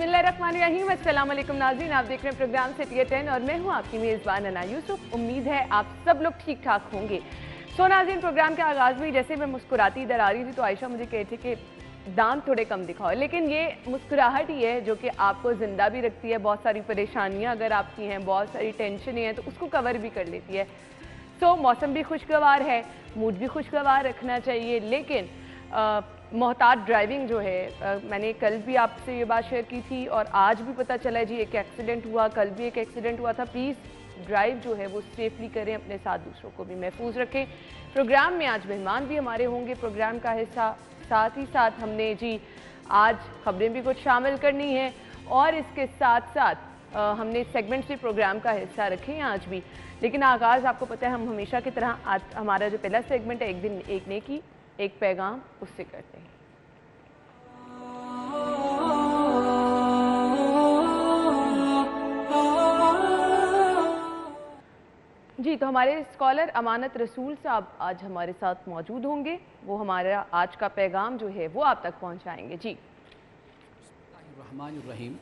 बिस्मिल्लाहिर्रहमानिर्रहीम। अस्सलाम वालेकुम नाज़रीन, आप देख रहे हैं प्रोग्राम सिटी 10 और मैं हूं आपकी मेज़बान अना यूसुफ। उम्मीद है आप सब लोग ठीक ठाक होंगे। सो नाज़रीन, प्रोग्राम के आगाज़ में जैसे मैं मुस्कुराती इधर आ रही थी तो आयशा मुझे कहे थे कि दांत थोड़े कम दिखाओ, लेकिन ये मुस्कुराहट ही है जो कि आपको ज़िंदा भी रखती है। बहुत सारी परेशानियाँ अगर आपकी हैं, बहुत सारी टेंशनें हैं तो उसको कवर भी कर लेती है। सो मौसम भी खुशगवार है, मूड भी खुशगवार रखना चाहिए, लेकिन मोहतात ड्राइविंग जो है, मैंने कल भी आपसे ये बात शेयर की थी और आज भी पता चला जी एक एक्सीडेंट हुआ, कल भी एक एक्सीडेंट हुआ था। प्लीज़ ड्राइव जो है वो सेफली करें, अपने साथ दूसरों को भी महफूज रखें। प्रोग्राम में आज मेहमान भी हमारे होंगे प्रोग्राम का हिस्सा, साथ ही साथ हमने जी आज खबरें भी कुछ शामिल करनी है और इसके साथ साथ हमने सेगमेंट से प्रोग्राम का हिस्सा रखे हैं आज भी। लेकिन आगाज़ आपको पता है हम हमेशा की तरह आज हमारा जो पहला सेगमेंट है एक दिन एक नेकी एक पैगाम उससे करते हैं। जी, तो हमारे स्कॉलर अमानत रसूल साहब आज हमारे साथ मौजूद होंगे। वो हमारा आज का पैगाम जो है वो आप तक पहुंचाएंगे। जी रहमानिर्रहीम।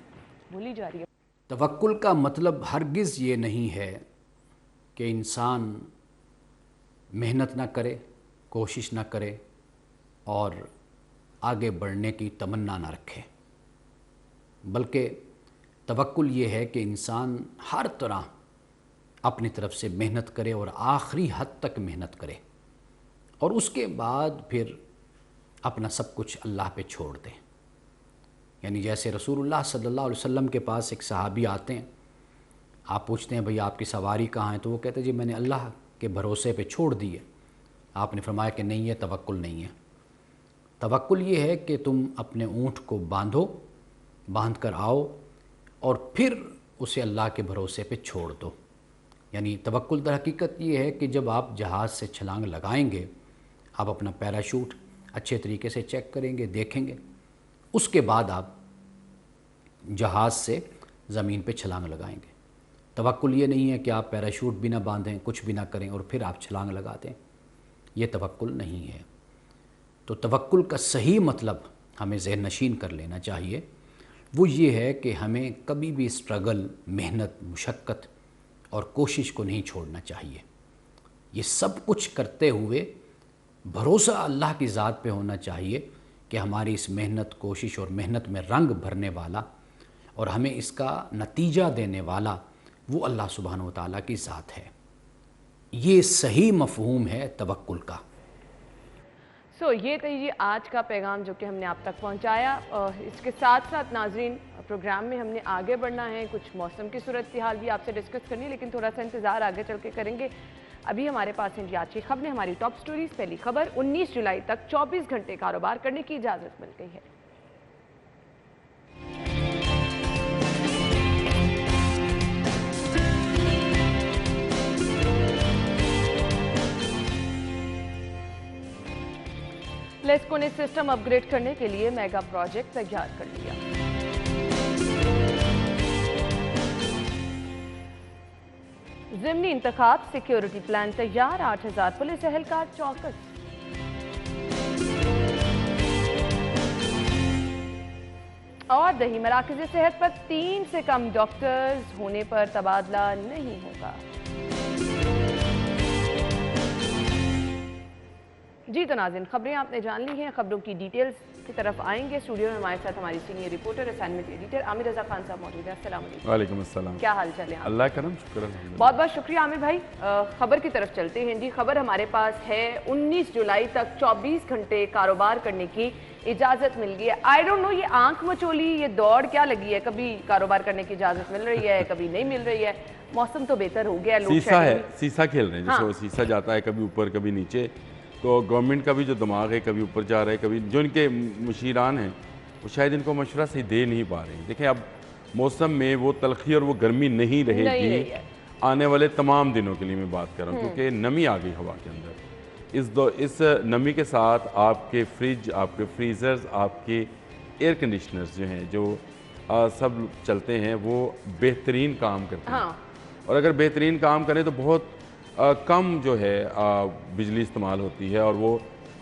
बोली जा रही है। तवक्कुल का मतलब हरगिज़ ये नहीं है कि इंसान मेहनत ना करे, कोशिश ना करे और आगे बढ़ने की तमन्ना ना रखे, बल्कि तवक्कुल ये है कि इंसान हर तरह अपनी तरफ से मेहनत करे और आखिरी हद तक मेहनत करे और उसके बाद फिर अपना सब कुछ अल्लाह पे छोड़ दे। यानी जैसे रसूलुल्लाह सल्लल्लाहु अलैहि वसल्लम के पास एक सहाबी आते हैं, आप पूछते हैं भाई आपकी सवारी कहाँ है, तो वो कहते हैं जी मैंने अल्लाह के भरोसे पे छोड़ दी है। आपने फरमाया कि नहीं, ये तवक्कुल नहीं है। तवक्कुल ये है कि तुम अपने ऊँट को बांधो, बांध कर आओ और फिर उसे अल्लाह के भरोसे पे छोड़ दो। यानी तवक्कुल दर हकीकत ये है कि जब आप जहाज़ से छलांग लगाएंगे, आप अपना पैराशूट अच्छे तरीके से चेक करेंगे, देखेंगे, उसके बाद आप जहाज़ से ज़मीन पे छलांग लगाएंगे। तवक्कुल ये नहीं है कि आप पैराशूट भी ना बांधें, कुछ भी ना करें और फिर आप छलांग लगा दें, ये तवक्कुल नहीं है। तो तवक्कुल का सही मतलब हमें ज़हन नशीन कर लेना चाहिए, वो ये है कि हमें कभी भी स्ट्रगल, मेहनत, मुशक्क़त और कोशिश को नहीं छोड़ना चाहिए। ये सब कुछ करते हुए भरोसा अल्लाह की ज़ात पे होना चाहिए कि हमारी इस मेहनत, कोशिश और मेहनत में रंग भरने वाला और हमें इसका नतीजा देने वाला वो अल्लाह सुब्हानहू व तआला की ज़ात है। ये सही मफ़हूम है तवक्कुल का। ये तो जी आज का पैगाम जो कि हमने आप तक पहुंचाया। इसके साथ साथ नाजरीन, प्रोग्राम में हमने आगे बढ़ना है, कुछ मौसम की सूरत हाल भी आपसे डिस्कस करनी है, लेकिन थोड़ा सा इंतज़ार आगे चल के करेंगे। अभी हमारे पास हैं आज की खबरें, हमारी टॉप स्टोरीज। पहली खबर, 19 जुलाई तक 24 घंटे कारोबार करने की इजाज़त मिल गई है। लेस्को ने सिस्टम अपग्रेड करने के लिए मेगा प्रोजेक्ट तैयार कर लिया। ज़िमनी इंतखाब, सिक्योरिटी प्लान तैयार, 8000 पुलिस एहलकार चौकस। और दही मराकज़ सेहत पर 3 से कम डॉक्टर्स होने पर तबादला नहीं होगा। जी तो नाज़रीन, खबरें आपने जान ली हैं। खबरों की डिटेल्स की तरफ आएंगे। स्टूडियो में हमारे साथ हमारी senior reporter, assignment editor Aamir Raza Khan साहब मौजूद हैं। अस्सलाम वालेकुम। वालेकुम अस्सलाम। क्या हाल चाल है? अल्लाह करम, शुक्र। बहुत बहुत शुक्रिया आमिर भाई। खबर की तरफ चलते हैं जी। खबर हमारे पास है 19 जुलाई तक 24 घंटे कारोबार करने की इजाज़त मिल गई है। आई डोंट नो, ये आंख मचोली, ये दौड़ क्या लगी है? कभी कारोबार करने की इजाज़त मिल रही है, कभी नहीं मिल रही है। मौसम तो बेहतर हो गया, सीसा है, सीसा खेल रहे हैं। जैसे हाँ। वो सीसा जाता है कभी ऊपर कभी नीचे, तो गवर्नमेंट का भी जो दिमाग है कभी ऊपर जा रहा है, कभी जो इनके मुशीरान हैं वो शायद इनको मशवरा सही दे नहीं पा रहे हैं। देखें, अब मौसम में वो तलखी और वो गर्मी नहीं रहेगी आने वाले तमाम दिनों के लिए। मैं बात कर रहा हूँ क्योंकि नमी आ गई हवा के अंदर। इस नमी के साथ आपके फ्रिज, आपके फ्रीज़र्स, आपके एयर कंडीशनर्स जो हैं, जो सब चलते हैं, वो बेहतरीन काम करते हैं। और अगर बेहतरीन काम करें तो बहुत कम जो है बिजली इस्तेमाल होती है और वो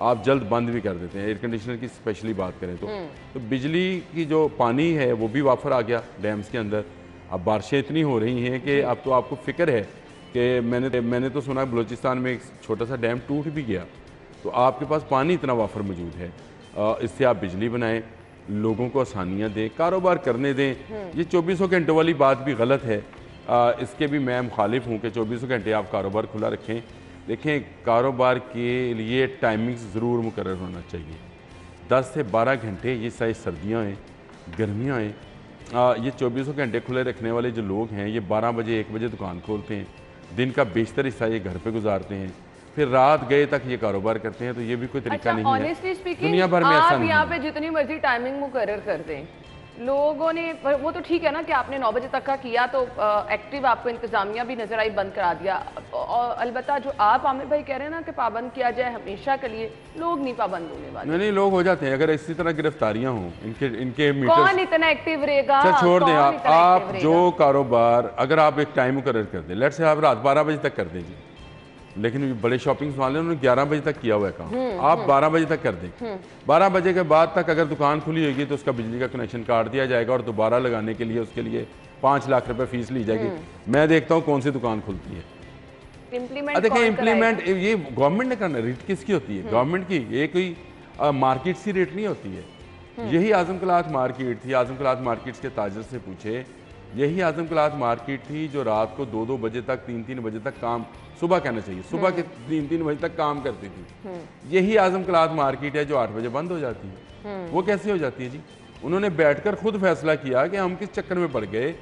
आप जल्द बंद भी कर देते हैं। एयर कंडीशनर की स्पेशली बात करें तो बिजली की जो पानी है वो भी वाफर आ गया डैम्स के अंदर। अब बारिशें इतनी हो रही हैं कि अब तो आपको फिक्र है कि मैंने तो सुना बलूचिस्तान में एक छोटा सा डैम टूट भी गया, तो आपके पास पानी इतना वाफर मौजूद है। इससे आप बिजली बनाएं, लोगों को आसानियाँ दें, कारोबार करने दें। ये 24 घंटों वाली बात भी गलत है, इसके भी मैं मुखालिफ हूँ कि 24 घंटे आप कारोबार खुला रखें। देखें, कारोबार के लिए टाइमिंग्स ज़रूर मुकर्रर होना चाहिए। 10 से 12 घंटे, ये चाहे सर्दियाँ हैं गर्मियाँ हैं, ये 24 घंटे खुले रखने वाले जो लोग हैं ये 12 बजे 1 बजे दुकान खोलते हैं, दिन का बेशतर हिस्सा ये घर पे गुजारते हैं, फिर रात गए तक ये कारोबार करते हैं। तो ये भी कोई तरीका नहीं है। दुनिया भर में ऐसा आप नहीं यहाँ है। पे जितनी मर्जी टाइमिंग मुकर्रर कर दें, लोगों ने वो तो ठीक है ना कि आपने 9 बजे तक का किया तो एक्टिव आपको इंतजामिया भी नजर आई, बंद करा दिया। और अलबत्ता जो आप आमिर भाई कह रहे हैं ना कि पाबंद किया जाए हमेशा के लिए, लोग नहीं पाबंद होने वाले। नहीं, लोग हो जाते हैं। अगर इसी तरह गिरफ्तारियां हों, इनके मीटर कौन इतना एक्टिव रहेगा? अच्छा छोड़ दें आप जो कारोबार, अगर आप एक टाइम मुकर्रर कर दें, लेट से आप रात 12 बजे तक कर दें जी, लेकिन बड़े शॉपिंग वाले उन्होंने 11 बजे तक किया हुआ है काम, आप 12 बजे तक कर दें। 12 बजे के बाद तक अगर दुकान खुली होगी तो उसका बिजली का कनेक्शन काट दिया जाएगा और दोबारा लगाने के लिए उसके लिए 5 लाख रुपए फीस ली जाएगी। मैं देखता हूँ कौन सी दुकान खुलती है। देखिए, इम्प्लीमेंट ये गवर्नमेंट ने करना, रेट किसकी होती है? गवर्नमेंट की। ये कोई मार्केट सी रेट नहीं होती है। यही आजम क्लॉथ मार्केट थी। आजम क्लॉथ मार्केट्स के ताजर से पूछे, यही आजम क्लॉथ मार्केट थी जो रात को 2-2 बजे तक, 3-3 बजे तक काम, सुबह कहना चाहिए, सुबह के 3-3 बजे तक काम करती थी। यही आजम क्लॉथ मार्केट है जो 8 बजे बंद हो जाती है। वो कैसे हो जाती है जी? उन्होंने बैठकर खुद फैसला किया कि हम किस चक्कर में पड़ गए।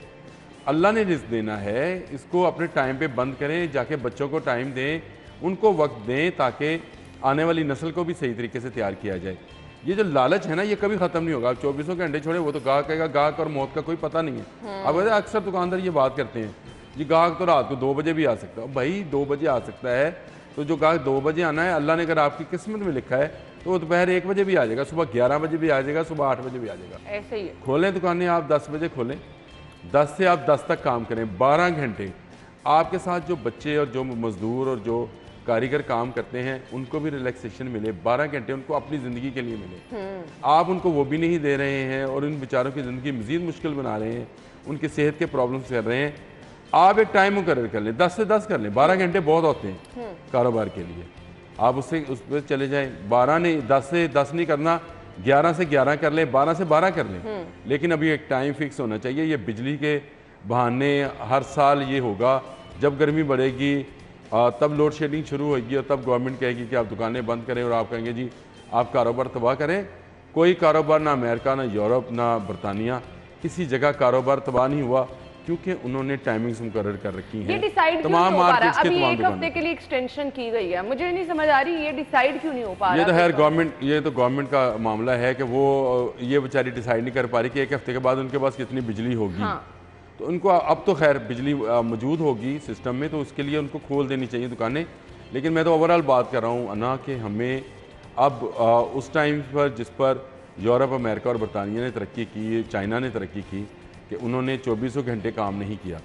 अल्लाह ने रिस्क देना है, इसको अपने टाइम पे बंद करें, जाके बच्चों को टाइम दें, उनको वक्त दें ताकि आने वाली नस्ल को भी सही तरीके से तैयार किया जाए। ये जो लालच है ना, ये कभी खत्म नहीं होगा। आप 24 घंटे छोड़े, वो तो गाहक कहेगा, गाहक और मौत का कोई पता नहीं है। अब अक्सर दुकानदार ये बात करते हैं जी, गाहक तो रात को 2 बजे भी आ सकता है। भाई 2 बजे आ सकता है तो जो गाहक 2 बजे आना है, अल्लाह ने अगर आपकी किस्मत में लिखा है तो वो दोपहर 1 बजे भी आ जाएगा, सुबह 11 बजे भी आ जाएगा, सुबह 8 बजे भी आ जाएगा। ऐसे ही है। खोलें दुकानें आप 10 बजे खोलें, 10 से आप 10 तक काम करें, 12 घंटे। आपके साथ जो बच्चे और जो मजदूर और जो कारीगर काम करते हैं उनको भी रिलैक्सेशन मिले, 12 घंटे उनको अपनी ज़िंदगी के लिए मिले। आप उनको वो भी नहीं दे रहे हैं और उन बेचारों की ज़िंदगी मज़ीद मुश्किल बना रहे हैं, उनकी सेहत के प्रॉब्लम्स कर रहे हैं। आप एक टाइम मुकर्रर कर लें, 10 से 10 कर लें, 12 घंटे बहुत होते हैं कारोबार के लिए। आप उस पर चले जाएं, 12 नहीं, 10 से 10 नहीं करना, 11 से 11 कर लें, 12 से 12 कर लें, लेकिन अभी एक टाइम फिक्स होना चाहिए। ये बिजली के बहाने हर साल ये होगा, जब गर्मी बढ़ेगी तब लोड शेडिंग शुरू होगी और तब गवर्नमेंट कहेगी कि आप दुकानें बंद करें और आप कहेंगे जी आप कारोबार तबाह करें। कोई कारोबार, ना अमेरिका, ना यूरोप, ना बरतानिया, किसी जगह कारोबार तबाह नहीं हुआ क्योंकि उन्होंने टाइमिंग्स मुकर्रर कर रखी हैं। ये डिसाइड क्यों नहीं हो पा रहा? अभी एक हफ्ते के लिए एक्सटेंशन की गई है, मुझे नहीं समझ आ रही ये डिसाइड क्यों नहीं हो पा रहा? ये तो खैर गवर्नमेंट का मामला है कि वो ये बेचारी डिसाइड नहीं कर पा रही कि एक हफ्ते के बाद उनके पास कितनी बिजली होगी। तो उनको अब तो खैर बिजली मौजूद होगी सिस्टम में, तो उसके लिए उनको खोल देनी चाहिए दुकानें। लेकिन मैं तो ओवरऑल बात कर रहा हूँ अना कि हमें अब उस टाइम पर जिस पर यूरोप, अमेरिका और बरतानिया ने तरक्की की, चाइना ने तरक्की की कि उन्होंने 24 घंटे काम नहीं किया,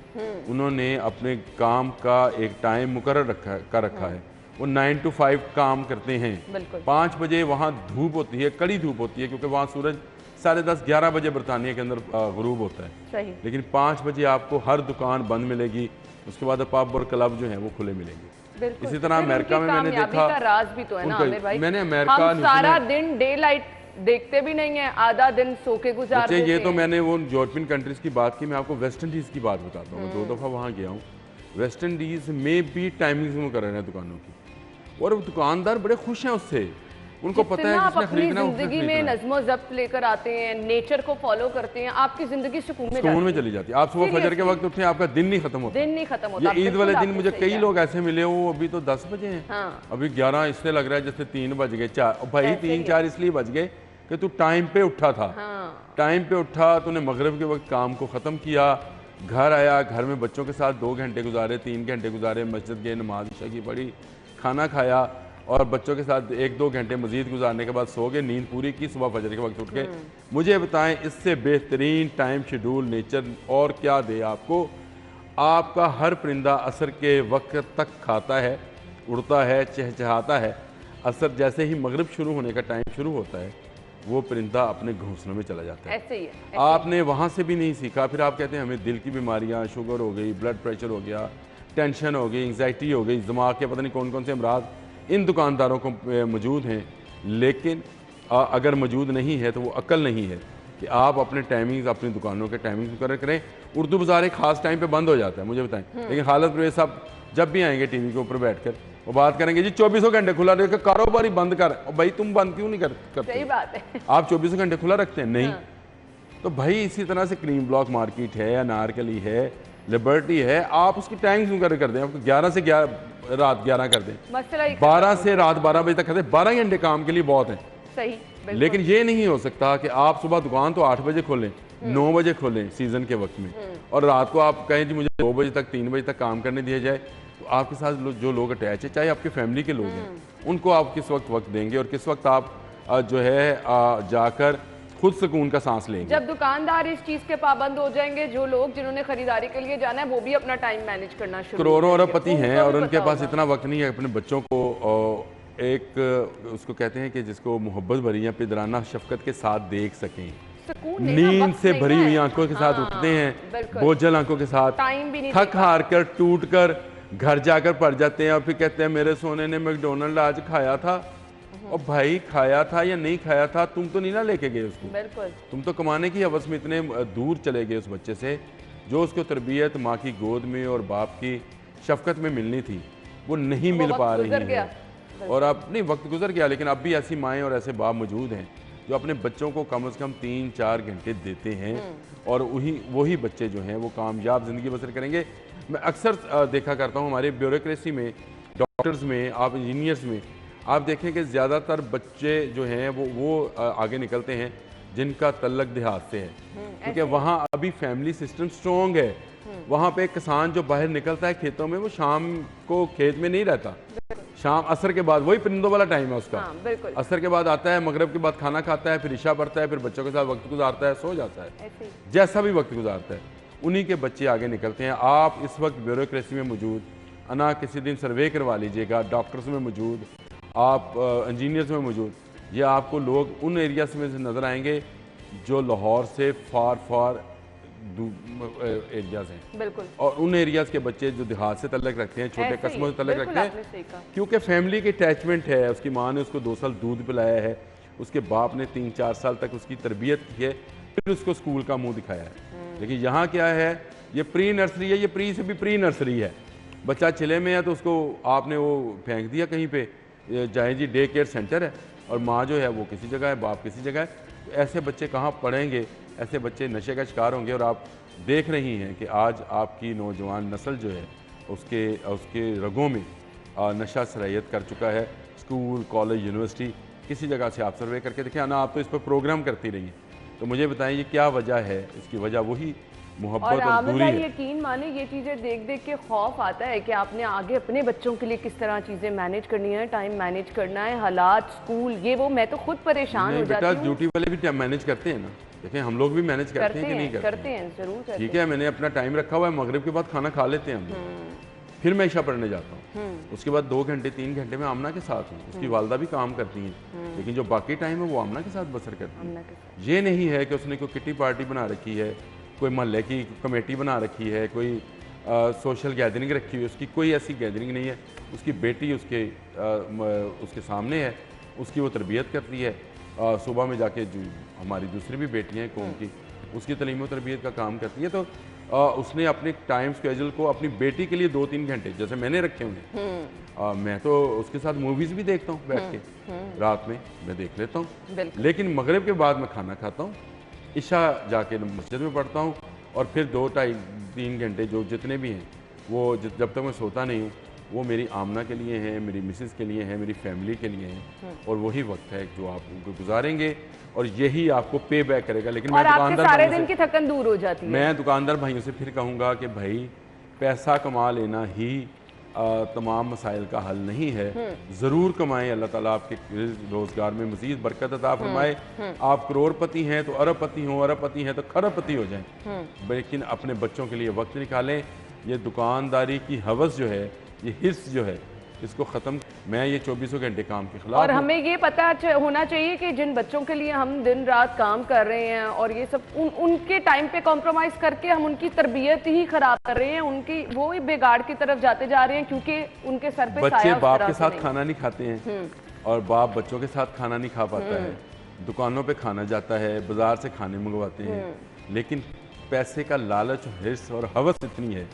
उन्होंने अपने काम का एक टाइम मुकर्रर कर रखा है। वो 9 to 5 काम करते हैं। 5 बजे वहाँ धूप होती है, कड़ी धूप होती है, क्योंकि वहाँ सूरज 10:30-11 बजे बरतानिया के अंदर गुरूब होता है। सही। लेकिन 5 बजे आपको हर दुकान बंद मिलेगी, उसके बाद पब और क्लब जो है वो खुले मिलेंगे। इसी तरह अमेरिका में मैंने देखा, का राज भी तो है ना आमिर भाई, मैंने अमेरिका हम सारा दिन डे लाइट देखते भी नहीं है, आधा दिन सो के गुजारते हैं। ये तो मैंने वो यूरोपियन कंट्रीज की बात की, मैं आपको वेस्ट इंडीज की बात बताता हूँ। 2 दफ़ा वहाँ गया हूँ। वेस्ट इंडीज में भी टाइमिंग्स मुकर्रर है दुकानों की और दुकानदार बड़े खुश हैं उससे, उनको पता है आप अपनी जिंदगी में नज़्मो ज़ब्त लेकर आते हैं, नेचर को फॉलो करते हैं, आपकी जिंदगी सुकून में चली जाती है। आप सुबह फजर के वक्त उठे, आपका दिन नहीं खत्म होता। ये ईद वाले दिन मुझे कई लोग ऐसे मिले, वो अभी तो 10 बजे हैं, अभी 11 इससे लग रहा है जैसे 3 बज गए, 4 भाई 3-4 इसलिए बज गए कि तू टाइम पे उठा था। टाइम पे उठा, तूने मगरिब के वक्त काम को ख़त्म किया, घर आया, घर में बच्चों के साथ 2 घंटे गुजारे, 3 घंटे गुजारे, मस्जिद गए, नमाज इशा की पढ़ी, खाना खाया और बच्चों के साथ 1-2 घंटे मजीद गुजारने के बाद सो गए, नींद पूरी की, सुबह फजर के वक्त उठ गए। मुझे बताएं इससे बेहतरीन टाइम शेड्यूल नेचर और क्या दे आपको? आपका हर परिंदा असर के वक्त तक खाता है, उड़ता है, चहचहाता है। असर जैसे ही मगरिब शुरू होने का टाइम शुरू होता है, वो परिंदा अपने घोंसलों में चला जाता है। ऐसे ही है। आपने वहाँ से भी नहीं सीखा, फिर आप कहते हैं हमें दिल की बीमारियाँ, शुगर हो गई, ब्लड प्रेशर हो गया, टेंशन हो गई, एंग्जाइटी हो गई, दिमाग के पता नहीं कौन कौन से अमराज इन दुकानदारों को मौजूद हैं। लेकिन अगर मौजूद नहीं है तो वो अक्ल नहीं है कि आप अपने टाइमिंग्स, अपनी दुकानों के टाइमिंग्स मुकर्रर करें। उर्दू बाज़ार एक ख़ास टाइम पे बंद हो जाता है, मुझे बताएं। लेकिन खालिद परवेज़ साहब जब भी आएंगे टीवी के ऊपर बैठकर वो बात करेंगे, जी 24 घंटे खुला रहे, कारोबार ही बंद कर। और भाई तुम बंद क्यों नहीं करते? सही बात है। आप 24 घंटे खुला रखते हैं? नहीं। तो भाई इसी तरह से क्रीम ब्लॉक मार्केट है, अनारकली है, लिबर्टी है, आप उसकी टाइमिंग्स मुकर्रर कर दें। आपको 11 से रात 11 कर दें, 12 से रात 12 बजे तक कर दें। 12 घंटे काम के लिए बहुत हैं। सही। लेकिन ये नहीं हो सकता कि आप सुबह दुकान तो 8 बजे खोलें, 9 बजे खोलें सीजन के वक्त में, और रात को आप कहें जी मुझे 2 बजे तक, 3 बजे तक काम करने दिया जाए। तो आपके साथ जो लोग अटैच है, चाहे आपके फैमिली के लोग हैं, उनको आप किस वक्त देंगे और किस वक्त आप जो है जाकर खुद सुकून का सांस लेंगे। जब दुकानदार इस चीज के पाबंद हो जाएंगे, जो लोग जिन्होंने खरीदारी के लिए जाना है वो भी अपना टाइम मैनेज करना शुरू करोड़ों अरबपति हैं और उनके पास इतना वक्त नहीं है अपने बच्चों को एक उसको कहते हैं कि जिसको मोहब्बत भरी या पिदराना शफकत के साथ देख सकें। नींद से भरी हुई आंखों के साथ उठते हैं, बोझल आंखों के साथ, थक हार कर टूट कर घर जाकर पड़ जाते हैं और फिर कहते हैं मेरे सोने ने मैकडोनल्ड आज खाया था। और भाई खाया था या नहीं खाया था, तुम तो नहीं ना लेके गए उसको। बिल्कुल। तुम तो कमाने की हवस में इतने दूर चले गए उस बच्चे से, जो उसको तरबियत माँ की गोद में और बाप की शफकत में मिलनी थी, वो नहीं मिल पा रही है। और अब नहीं, वक्त गुजर गया, लेकिन अब भी ऐसी माएँ और ऐसे बाप मौजूद हैं जो अपने बच्चों को कम से कम 3-4 घंटे देते हैं, और वही बच्चे जो हैं वो कामयाब ज़िंदगी बसर करेंगे। मैं अक्सर देखा करता हूँ हमारे ब्यूरोक्रेसी में, डॉक्टर्स में, आप इंजीनियर्स में, आप देखें कि ज़्यादातर बच्चे जो हैं वो आगे निकलते हैं जिनका तल्लक देहात से है, क्योंकि वहाँ अभी फैमिली सिस्टम स्ट्रॉन्ग है। वहाँ पे किसान जो बाहर निकलता है खेतों में, वो शाम को खेत में नहीं रहता, शाम असर के बाद, वही परिंदों वाला टाइम है उसका। असर के बाद आता है, मगरिब के बाद खाना खाता है, फिर इशा पढ़ता है, फिर बच्चों के साथ वक्त गुजारता है, सो जाता है, जैसा भी वक्त गुजारता है, उन्हीं के बच्चे आगे निकलते हैं। आप इस वक्त ब्यूरोक्रेसी में मौजूद, अना किसी दिन सर्वे करवा लीजिएगा, डॉक्टर्स में मौजूद, आप इंजीनियर्स में मौजूद, ये आपको लोग उन एरियाज में से नज़र आएंगे जो लाहौर से फार एरियाज हैं। बिल्कुल। और उन एरियाज के बच्चे जो देहात से तल्लक रखते हैं, छोटे कस्बों से तल्लक रखते हैं, क्योंकि फैमिली की अटैचमेंट है। उसकी माँ ने उसको 2 साल दूध पिलाया है, उसके बाप ने 3-4 साल तक उसकी तरबियत की है, फिर उसको स्कूल का मुंह दिखाया है। लेकिन यहाँ क्या है, ये प्री नर्सरी है, ये प्री से भी प्री नर्सरी है। बच्चा चिले में है तो उसको आपने वो फेंक दिया कहीं पे, जाए जी डे केयर सेंटर है, और माँ जो है वो किसी जगह है, बाप किसी जगह है। तो ऐसे बच्चे कहाँ पढ़ेंगे, ऐसे बच्चे नशे का शिकार होंगे। और आप देख रही हैं कि आज आपकी नौजवान नस्ल जो है उसके रगों में नशा सरायत कर चुका है। स्कूल, कॉलेज, यूनिवर्सिटी, किसी जगह से आप सर्वे करके देखिए ना, आप तो इस पर प्रोग्राम करती रहिए, तो मुझे बताएं ये क्या वजह है। इसकी वजह वही मोहब्बत और दूरी है। यकीन माने ये चीज़ें देख देख के खौफ आता है कि आपने आगे अपने बच्चों के लिए किस तरह चीज़ें मैनेज करनी है, टाइम मैनेज करना है, हालात, स्कूल, ये वो, मैं तो खुद परेशान हो जाती हूँ। ड्यूटी वाले भी मैनेज करते हैं ना, देखें हम लोग भी मैनेज करते हैं कि नहीं करते हैं? जरूर करते हैं। ठीक है, मैंने अपना टाइम रखा हुआ है, मगरिब के बाद खाना खा लेते हैं हम, फिर मैं इशा पढ़ने जाता हूँ, उसके बाद 2 घंटे 3 घंटे में आमना के साथ हूँ। उसकी वालदा भी काम करती हैं, लेकिन जो बाकी टाइम है वो आमना के साथ बसर करती है। ये नहीं है कि उसने कोई किटी पार्टी बना रखी है, कोई मोहल्ले की कमेटी बना रखी है, कोई सोशल गैदरिंग रखी हुई है, उसकी कोई ऐसी गैदरिंग नहीं है। उसकी बेटी उसके सामने है, उसकी वो तरबियत करती है। सुबह में जाके जो हमारी दूसरी भी बेटियाँ हैं कौम की, उसकी तलीम व तरबियत का काम करती है। तो उसने अपने टाइम स्केजूल को अपनी बेटी के लिए 2-3 घंटे जैसे मैंने रखे हुए हैं, मैं तो उसके साथ मूवीज़ भी देखता हूँ बैठ के, रात में मैं देख लेता हूँ। लेकिन मगरिब के बाद मैं खाना खाता हूँ, इशा जाके मस्जिद में पढ़ता हूँ, और फिर 2-2.5-3 घंटे जो जितने भी हैं वो जब तक मैं सोता नहीं हूँ, वो मेरी आमना के लिए हैं, मेरी मिसेस के लिए हैं, मेरी फैमिली के लिए हैं। और वही वक्त है जो आप उनको गुजारेंगे और यही आपको पे बैक करेगा। लेकिन मैं दुकानदार सारे दिन की थकन दूर हो जाती है। मैं दुकानदार भाइयों से फिर कहूँगा कि भाई पैसा कमा लेना ही तमाम मसाइल का हल नहीं है। ज़रूर कमाएं, अल्लाह ताला आपके रोज़गार में मज़ीद बरकत अता फरमाए। आप करोड़पति हैं तो अरबपति हों, अरबपति हैं तो खरबपति हो जाएं, लेकिन अपने बच्चों के लिए वक्त निकालें। ये दुकानदारी की हवस जो है, ये हिस्स जो है, इसको ख़त्म। मैं ये 24 घंटे काम के खिलाफ और हमें ये पता होना चाहिए कि जिन बच्चों के लिए हम दिन रात काम कर रहे हैं और ये सब उनके टाइम पे कॉम्प्रोमाइज करके हम उनकी तरबियत ही खराब कर रहे हैं, उनकी वो ही बिगाड़ की तरफ जाते जा रहे हैं, क्योंकि उनके सर पे बच्चे बाप के साथ खाना नहीं खाते हैं और बाप बच्चों के साथ खाना नहीं खा पाता है। दुकानों पे खाना जाता है, बाजार से खाने मंगवाते हैं, लेकिन पैसे का लालच, हिर्स और हवस इतनी है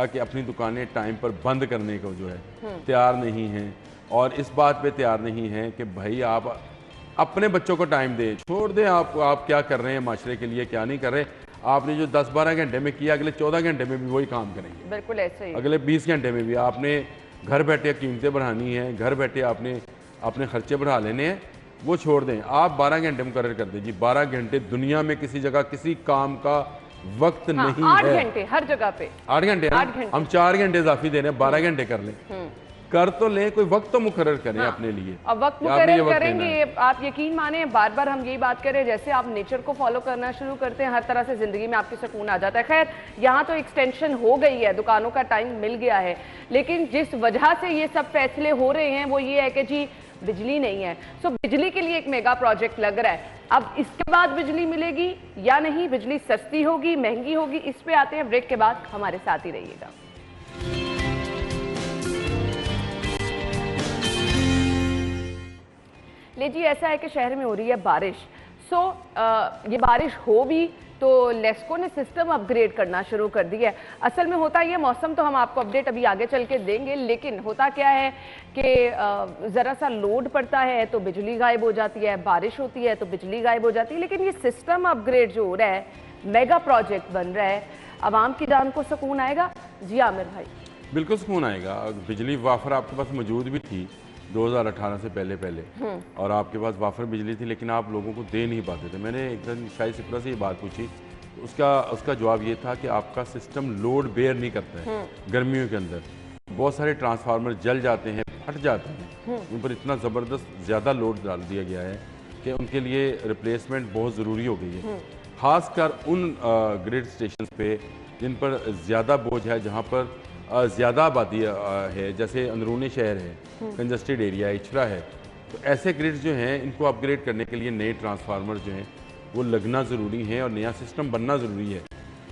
कि अपनी दुकानें टाइम पर बंद करने को जो है तैयार नहीं हैं। और इस बात पे तैयार नहीं है कि भाई आप अपने बच्चों को टाइम दें, छोड़ दें आप क्या कर रहे हैं माशरे के लिए, क्या नहीं कर रहे। आपने जो 10-12 घंटे में किया, अगले 14 घंटे में भी वही काम करेंगे। बिल्कुल ऐसे ही। अगले 20 घंटे में भी आपने घर बैठे कीमतें बढ़ानी है, घर बैठे आपने अपने खर्चे बढ़ा लेने हैं, वो छोड़ दें। आप 12 घंटे मुकर्रर कर दीजिए। 12 घंटे दुनिया में किसी जगह किसी काम का वक्त नहीं 8 है। घंटे हर जगह पे 8 घंटे, 8 घंटे। हम 4 घंटे इजाफी दे रहे हैं, 12 घंटे कर लें, कर तो लें, कोई वक्त तो मुकर्रर करें अपने लिए। अब वक्त मुकर्रर करेंगे, आप यकीन माने बार बार हम यही बात करें, जैसे आप नेचर को फॉलो करना शुरू करते हैं, हर तरह से जिंदगी में आपकी सुकून आ जाता है। खैर यहाँ तो एक्सटेंशन हो गई है, दुकानों का टाइम मिल गया है, लेकिन जिस वजह से ये सब फैसले हो रहे हैं वो ये है कि जी बिजली नहीं है। सो बिजली के लिए एक मेगा प्रोजेक्ट लग रहा है। अब इसके बाद बिजली मिलेगी या नहीं, बिजली सस्ती होगी, महंगी होगी, इस पे आते हैं ब्रेक के बाद। हमारे साथ ही रहिएगा। ले जी, ऐसा है कि शहर में हो रही है बारिश। सो ये बारिश हो भी तो लेस्को ने सिस्टम अपग्रेड करना शुरू कर दिया है। असल में होता ये, मौसम तो हम आपको अपडेट अभी आगे चल के देंगे, लेकिन होता क्या है कि ज़रा सा लोड पड़ता है तो बिजली गायब हो जाती है, बारिश होती है तो बिजली गायब हो जाती है। लेकिन ये सिस्टम अपग्रेड जो हो रहा है, मेगा प्रोजेक्ट बन रहा है, आवाम की जान को सुकून आएगा। जी आमिर भाई। बिल्कुल सुकून आएगा। बिजली वाफर आपके पास मौजूद भी थी 2018 से पहले और आपके पास वाफर बिजली थी, लेकिन आप लोगों को दे नहीं पाते थे। मैंने एक दिन शायद सिपरा से ये बात पूछी, तो उसका जवाब ये था कि आपका सिस्टम लोड बेयर नहीं करता है। गर्मियों के अंदर बहुत सारे ट्रांसफार्मर जल जाते हैं, फट जाते हैं, उन पर इतना ज़बरदस्त ज़्यादा लोड डाल दिया गया है कि उनके लिए रिप्लेसमेंट बहुत ज़रूरी हो गई है। ख़ासकर उन ग्रिड स्टेशन पे जिन पर ज़्यादा बोझ है, जहाँ पर ज़्यादा आबादी है, जैसे अंदरूनी शहर है, कंजस्टेड एरिया, इचरा है, तो ऐसे ग्रिड जो हैं इनको अपग्रेड करने के लिए नए ट्रांसफार्मर जो हैं वो लगना ज़रूरी है और नया सिस्टम बनना ज़रूरी है।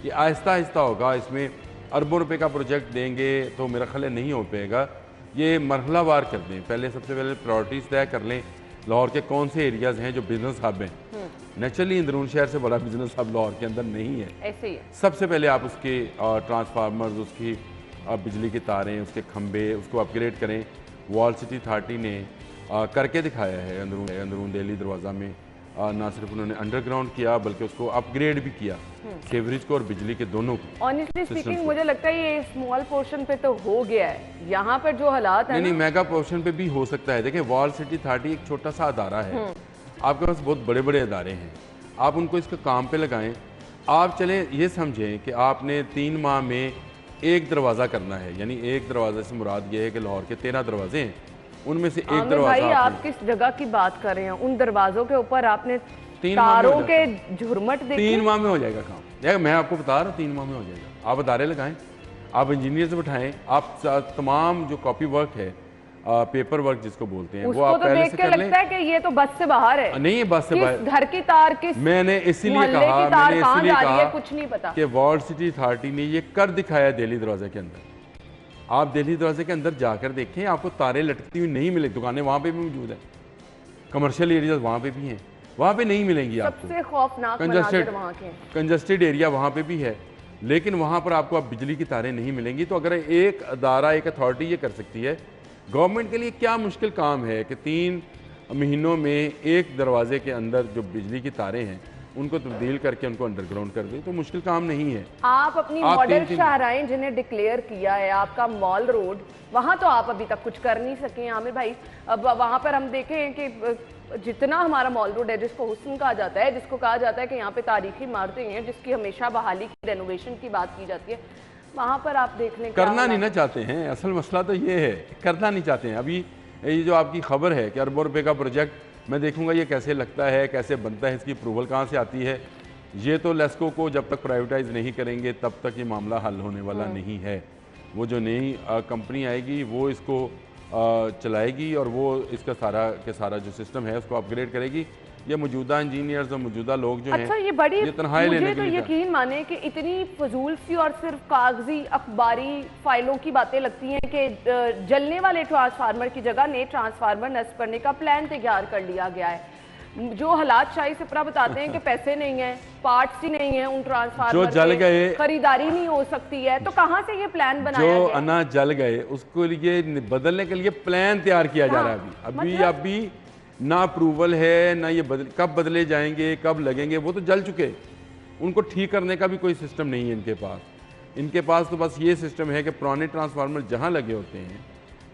ये आहिस्ता आहिस्ता होगा, इसमें अरबों रुपए का प्रोजेक्ट देंगे तो मेरा ख्याल नहीं हो पाएगा। ये मरहलावार कर दें, पहले सबसे पहले प्रायोरिटीज़ तय कर लें। लाहौर के कौन से एरियाज़ हैं जो बिजनेस हब हैं। नेचुरली अंदरून शहर से बड़ा बिजनेस हब लाहौर के अंदर नहीं है, ऐसे ही है। सबसे पहले आप उसके ट्रांसफार्मर्स, उसकी बिजली की तारें, उसके खंबे, उसको अपग्रेड करें। वॉल सिटी अथॉरिटी ने करके दिखाया है अंदरून दिल्ली दरवाज़ा में। ना सिर्फ उन्होंने अंडरग्राउंड किया बल्कि उसको अपग्रेड भी किया, सीवरेज को और बिजली के दोनों को। ऑनेस्टली स्पीकिंग मुझे लगता है ये स्मॉल पोर्शन पे तो हो गया है, यहाँ पर जो हालात है नहीं, मेगा पोर्शन पे भी हो सकता है। देखिए, वॉल सिटी अथॉरिटी एक छोटा सा अदारा है, आपके पास बहुत बड़े बड़े अदारे हैं, आप उनको इसके काम पे लगाएं। आप चलें ये समझें कि आपने 3 माह में एक दरवाज़ा करना है, यानी एक दरवाजे से मुराद ये है कि लाहौर के 13 दरवाजे हैं, उनमें से एक दरवाजा। भाई आप किस जगह की बात कर रहे हैं? उन दरवाजों के ऊपर आपने तारों के झुरमट देखे? 3 माह में हो जाएगा काम। यार मैं आपको बता रहा हूँ 3 माह में हो जाएगा। आप अदारे लगाएं, आप इंजीनियर से बैठाएं, आप तमाम जो कॉपी वर्क है, पेपर वर्क जिसको बोलते हैं, वो आप तो पहले से कर लें। लगता है कि ये तो बस से बाहर है। नहीं है बस से बाहर, घर की तार किस मैंने इसीलिए कहा कुछ नहीं पता कि वॉल सिटी अथॉरिटी ने ये कर दिखाया दिल्ली दरवाजे के अंदर। आप दिल्ली दरवाजे के अंदर जाकर देखें, आपको तारें लटकती हुई नहीं मिलेगी। दुकानें वहाँ पे भी मौजूद है, कमर्शियल एरियाज वहाँ पे भी हैं, वहाँ पे नहीं मिलेंगी आपको। सबसे खौफनाक मनाज़िर वहाँ के। कंजस्टेड एरिया वहाँ पे भी है, लेकिन वहाँ पर आपको अब बिजली की तारें नहीं मिलेंगी। तो अगर एक अदारा, एक अथॉरिटी ये कर सकती है, गवर्नमेंट के लिए क्या मुश्किल काम है कि 3 महीनों में एक दरवाजे के अंदर जो बिजली की तारें हैं उनको तब्दील करके उनको अंडरग्राउंड कर दे, तो मुश्किल काम नहीं है। आप अपनी मॉडल शाहराइन जिन्हें डिक्लेयर किया है, आपका मॉल रोड, वहाँ तो आप अभी तक कुछ कर नहीं सके आमिर भाई। अब वहाँ पर हम देखें कि जितना हमारा मॉल रोड है, जिसको हुस्न कहा जाता है, जिसको कहा जाता है कि यहाँ पे तारीखी इमारतें हैं, जिसकी हमेशा बहाली की, रेनोवेशन की बात की जाती है, वहाँ पर आप देख लें करना नहीं ना चाहते हैं। असल मसला तो ये है, करना नहीं चाहते हैं। अभी ये जो आपकी खबर है कि अरबों रुपए का प्रोजेक्ट, मैं देखूंगा ये कैसे लगता है, कैसे बनता है, इसकी अप्रूवल कहाँ से आती है। ये तो लेस्को को जब तक प्राइवेटाइज नहीं करेंगे तब तक ये मामला हल होने वाला नहीं है। वो जो नई कंपनी आएगी वो इसको चलाएगी और वो इसका सारा के सारा जो सिस्टम है उसको अपग्रेड करेगी। ये मौजूदा इंजीनियर्स और मौजूदा लोग जो अच्छा, हैं ये बड़ी तनख्वाहें लेने मुझे के तो लिए यकीन माने कि इतनी फजूल सी और सिर्फ कागजी अखबारी फाइलों की बातें लगती हैं कि जलने वाले ट्रांसफार्मर की जगह नए ट्रांसफार्मर नस्ब करने का प्लान तैयार कर लिया गया है। जो हालात शाही सिपरा बताते हैं कि पैसे नहीं है, पार्ट्स ही नहीं है, उन ट्रांसफार्मर जो जल गए, खरीदारी नहीं हो सकती है, तो कहाँ से ये प्लान बनाया जो गया? अना जल गए उसको लिए बदलने के लिए प्लान तैयार किया जा रहा है। अभी मतलब? अभी ना अप्रूवल है ना ये कब बदले जाएंगे, कब लगेंगे, वो तो जल चुके। उनको ठीक करने का भी कोई सिस्टम नहीं है इनके पास। इनके पास तो बस ये सिस्टम है कि पुराने ट्रांसफार्मर जहाँ लगे होते हैं